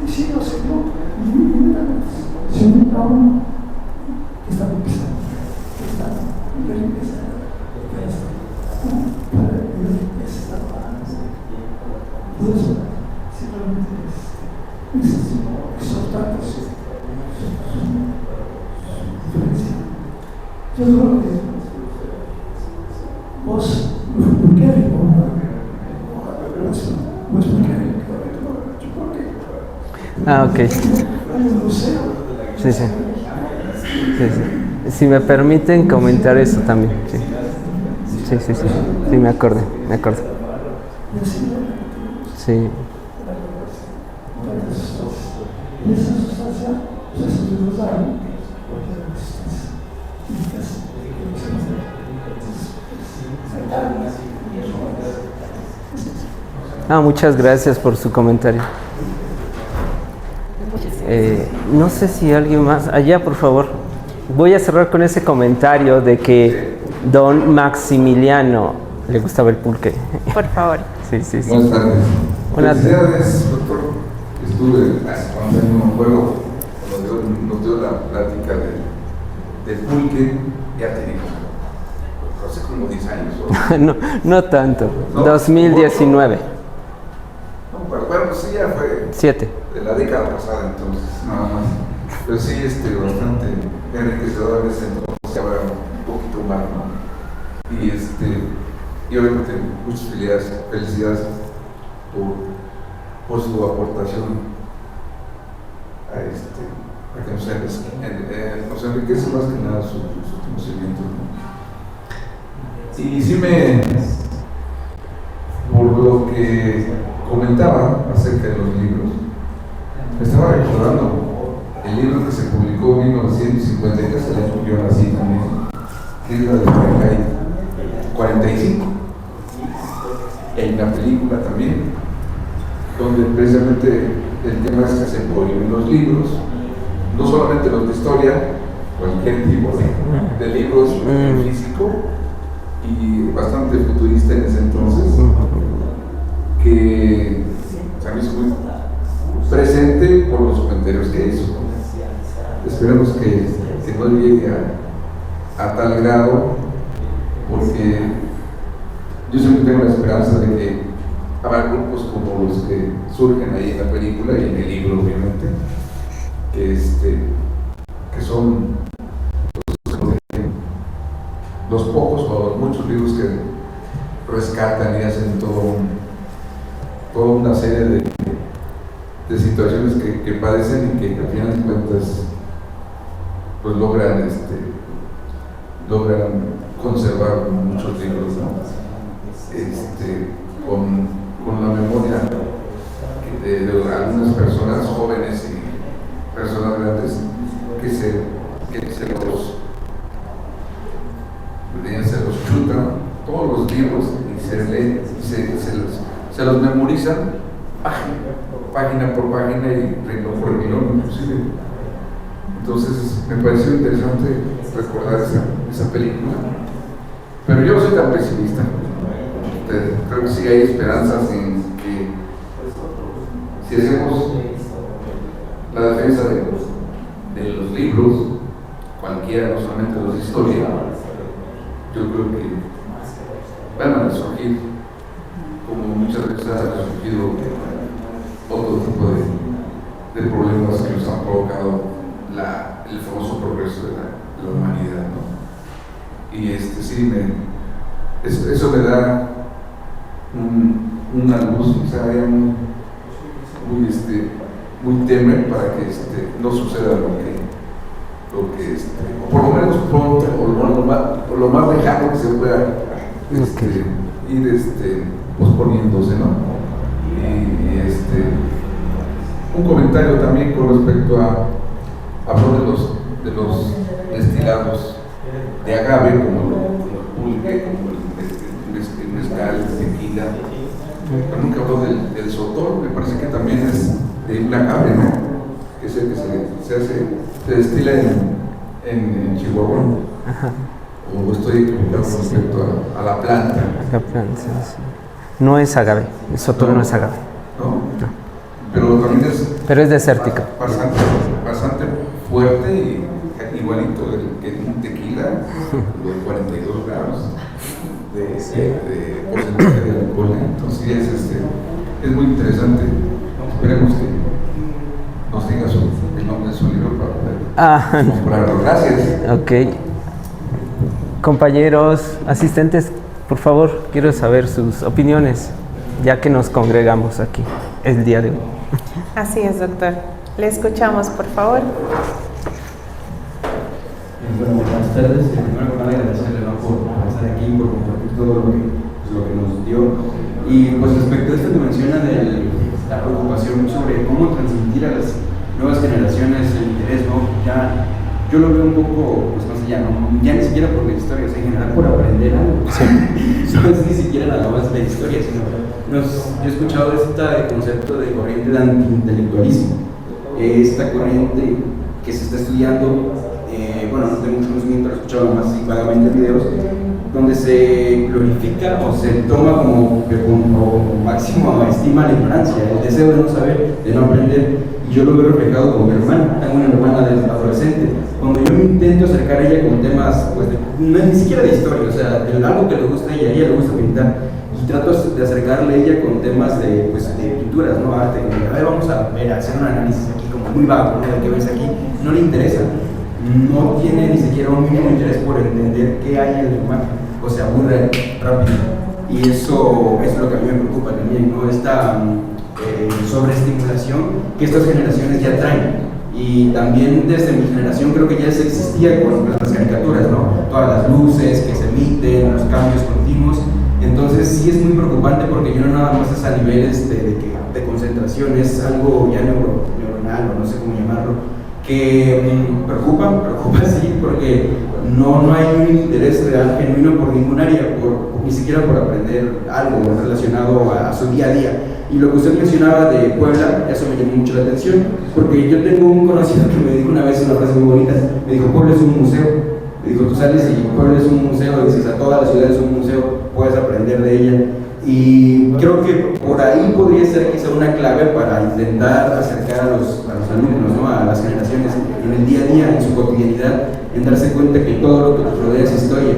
Sí, no sé, no. Si un cabrón que está empezando, por eso, simplemente es exhortar su diferencia. Yo creo que vos, ¿por qué? No es porque ok. Sí, sí. Si me permiten comentar eso también. Sí. Sí, sí, sí. Sí, me acuerdo. Sí. Y esa sustancia, pues esos libros dan, porque la resistencia químicas Muchas gracias por su comentario. No sé si alguien más. Allá, por favor. Voy a cerrar con ese comentario de que don Maximiliano le gustaba el pulque. Por favor. Sí, sí, sí. Buenas tardes. Buenas Felicidades, doctor. Estuve cuando en un juego, nos dio la plática del pulque, ya te digo, hace como 10 años. No tanto. No, 2019. No, bueno, sí, ya fue 7. de la década pasada, entonces, nada más. Pero sí, bastante enriquecedor en ese entonces, ahora un poquito más, ¿no? Y obviamente muchas felicidades por su aportación a que nos enriquece más que nada sus conocimientos, ¿no? Y sí por lo que comentaba acerca de los libros, me estaba recordando el libro que se publicó en 1950, que se le yo nací también, que es la de Fahrenheit 45. Y hay una película también, donde precisamente el tema es que se prohíben los libros, no solamente los de historia, cualquier tipo de libros en físico, y bastante futurista en ese entonces, que se me hizo muy presente por los comentarios que hizo. Esperemos que no llegue a tal grado, porque yo siempre tengo la esperanza de que habrá grupos como los que surgen ahí en la película y en el libro, obviamente, que son los pocos o los muchos libros que rescatan y hacen toda una serie de situaciones que padecen y que al final de cuentas pues logran conservar muchos libros, ¿no? Con la memoria de algunas personas jóvenes y personas grandes que se los chutan todos los libros y se leen y se los memorizan página por página y renglón por renglón inclusive. Entonces me pareció interesante recordar esa película, pero yo no soy tan pesimista. Creo que sí hay esperanzas en que si hacemos la defensa de los libros, cualquiera, no solamente los de historia, yo creo que van a resurgir, como muchas veces ha resurgido otro tipo de problemas que nos han provocado el famoso progreso de la humanidad, ¿no? Y eso me da una luz, o sea, muy tenue para que no suceda lo que o por lo menos pronto, o lo más lejano que se pueda ir posponiéndose, ¿no? Y un comentario también con respecto habló de los destilados de agave, como el pulque, como el mezcal, el tequila, pero nunca habló del sotol. Me parece que también es de un agave, ¿no? Que es el que se destila en Chihuahua. Ajá. O estoy equivocado con respecto a la planta. La planta, sí. No es agave, el sotol no es agave. No. Pero también pero es desértico. Bastante fuerte y igualito que un tequila, los 42 gramos de porcentaje de alcohol. Entonces es muy interesante. Esperemos que nos tenga el nombre de su libro para poder comprarlo. Gracias. Ok. Compañeros, asistentes, por favor, quiero saber sus opiniones, ya que nos congregamos aquí el día de hoy. Así es, doctor. Le escuchamos, por favor. Bueno, buenas tardes. Primero que nada, agradecerle por estar aquí, por compartir todo todo lo que nos dio. Y pues respecto a esto que menciona de la preocupación sobre cómo transmitir a las nuevas generaciones el interés, ¿no? Ya yo lo veo un poco pues más allá, ¿no? Ya ni siquiera por la historia, o sea, en general por aprender algo. No es ni siquiera nada más la historia, sino yo he escuchado este concepto de corriente de antiintelectualismo, esta corriente que se está estudiando, bueno, no tengo mucho conocimiento, lo he escuchado más así vagamente en videos, donde se glorifica o se toma como máximo estima la ignorancia, el deseo de no saber, de no aprender. Y yo lo veo reflejado con mi hermana. Tengo una hermana adolescente. Cuando yo me intento acercar a ella con temas, pues, no es ni siquiera de historia, o sea, de algo que le gusta a ella le gusta pintar. Y trato de acercarle a ella con temas de pinturas, ¿no? Arte, como, a ver, vamos a ver, hacer un análisis aquí, como muy vago, ¿no? De que ves aquí, no le interesa. No tiene ni siquiera un mínimo interés por entender qué hay en la imagen, o se aburre rápido. Y eso es lo que a mí me preocupa también, ¿no? Esta sobreestimulación que estas generaciones ya traen. Y también desde mi generación creo que ya se existía con las caricaturas, ¿no? Todas las luces que se emiten, los cambios continuos. Entonces sí es muy preocupante porque yo no nada más es a niveles de concentración, es algo ya neuronal o no sé cómo llamarlo, que preocupa sí, porque no hay un interés real, genuino por ningún área, ni siquiera por aprender algo relacionado a su día a día. Y lo que usted mencionaba de Puebla, eso me llamó mucho la atención, porque yo tengo un conocido que me dijo una vez una frase muy bonita, me dijo, Puebla es un museo. Me dijo, tú sales y Puebla es un museo, dices, a toda la ciudad es un museo, puedes aprender de ella. Y creo que por ahí podría ser quizá una clave para intentar acercar a los alumnos, ¿no? A las generaciones en el día a día, en su cotidianidad, en darse cuenta que todo lo que nos rodea es historia.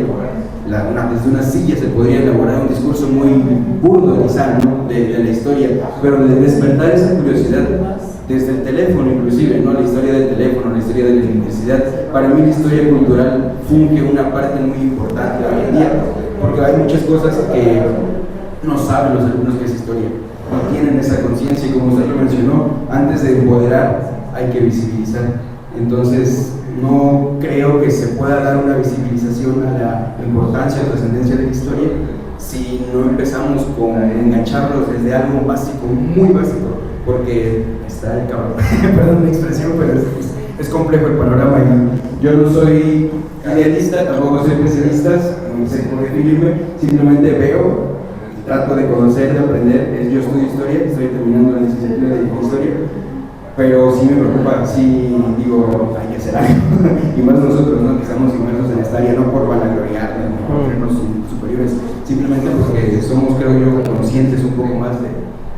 Desde una silla se podría elaborar un discurso muy burdo quizá, ¿no? de la historia, pero de despertar esa curiosidad desde el teléfono inclusive, ¿no? La historia del teléfono, la historia de la electricidad. Para mí la historia cultural funge una parte muy importante hoy en día, porque hay muchas cosas que no saben los alumnos que es historia, no tienen esa conciencia, y como usted lo mencionó, antes de empoderar hay que visibilizar. Entonces no creo que se pueda dar una visibilización a la importancia o trascendencia de la historia si no empezamos con engancharlos desde algo básico, muy básico, porque está el cabrón, perdón mi expresión, pero es complejo el panorama y yo no soy idealista, tampoco soy pesimista, no sé cómo definirme, simplemente veo, trato de conocer, de aprender. Yo estudio historia, estoy terminando la licenciatura de historia, pero sí me preocupa, sí digo, hay que hacer algo, y más nosotros, ¿no? Que estamos inmersos en esta área, no por vanagloriarnos, no por creernos superiores, simplemente porque somos, creo yo, conscientes un poco más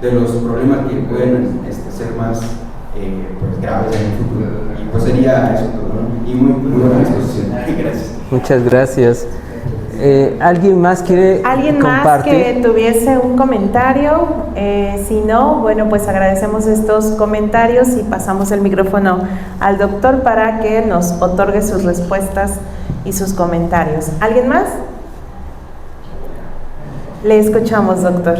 de los problemas que pueden ser más pues, graves en el futuro. Y pues sería eso todo, ¿no? Y muy buena exposición. Gracias. Muchas gracias. ¿Alguien más quiere ¿Alguien compartir? más que tuviese un comentario? Si no, bueno, pues agradecemos estos comentarios y pasamos el micrófono al doctor para que nos otorgue sus respuestas y sus comentarios. ¿Alguien más? Le escuchamos, doctor.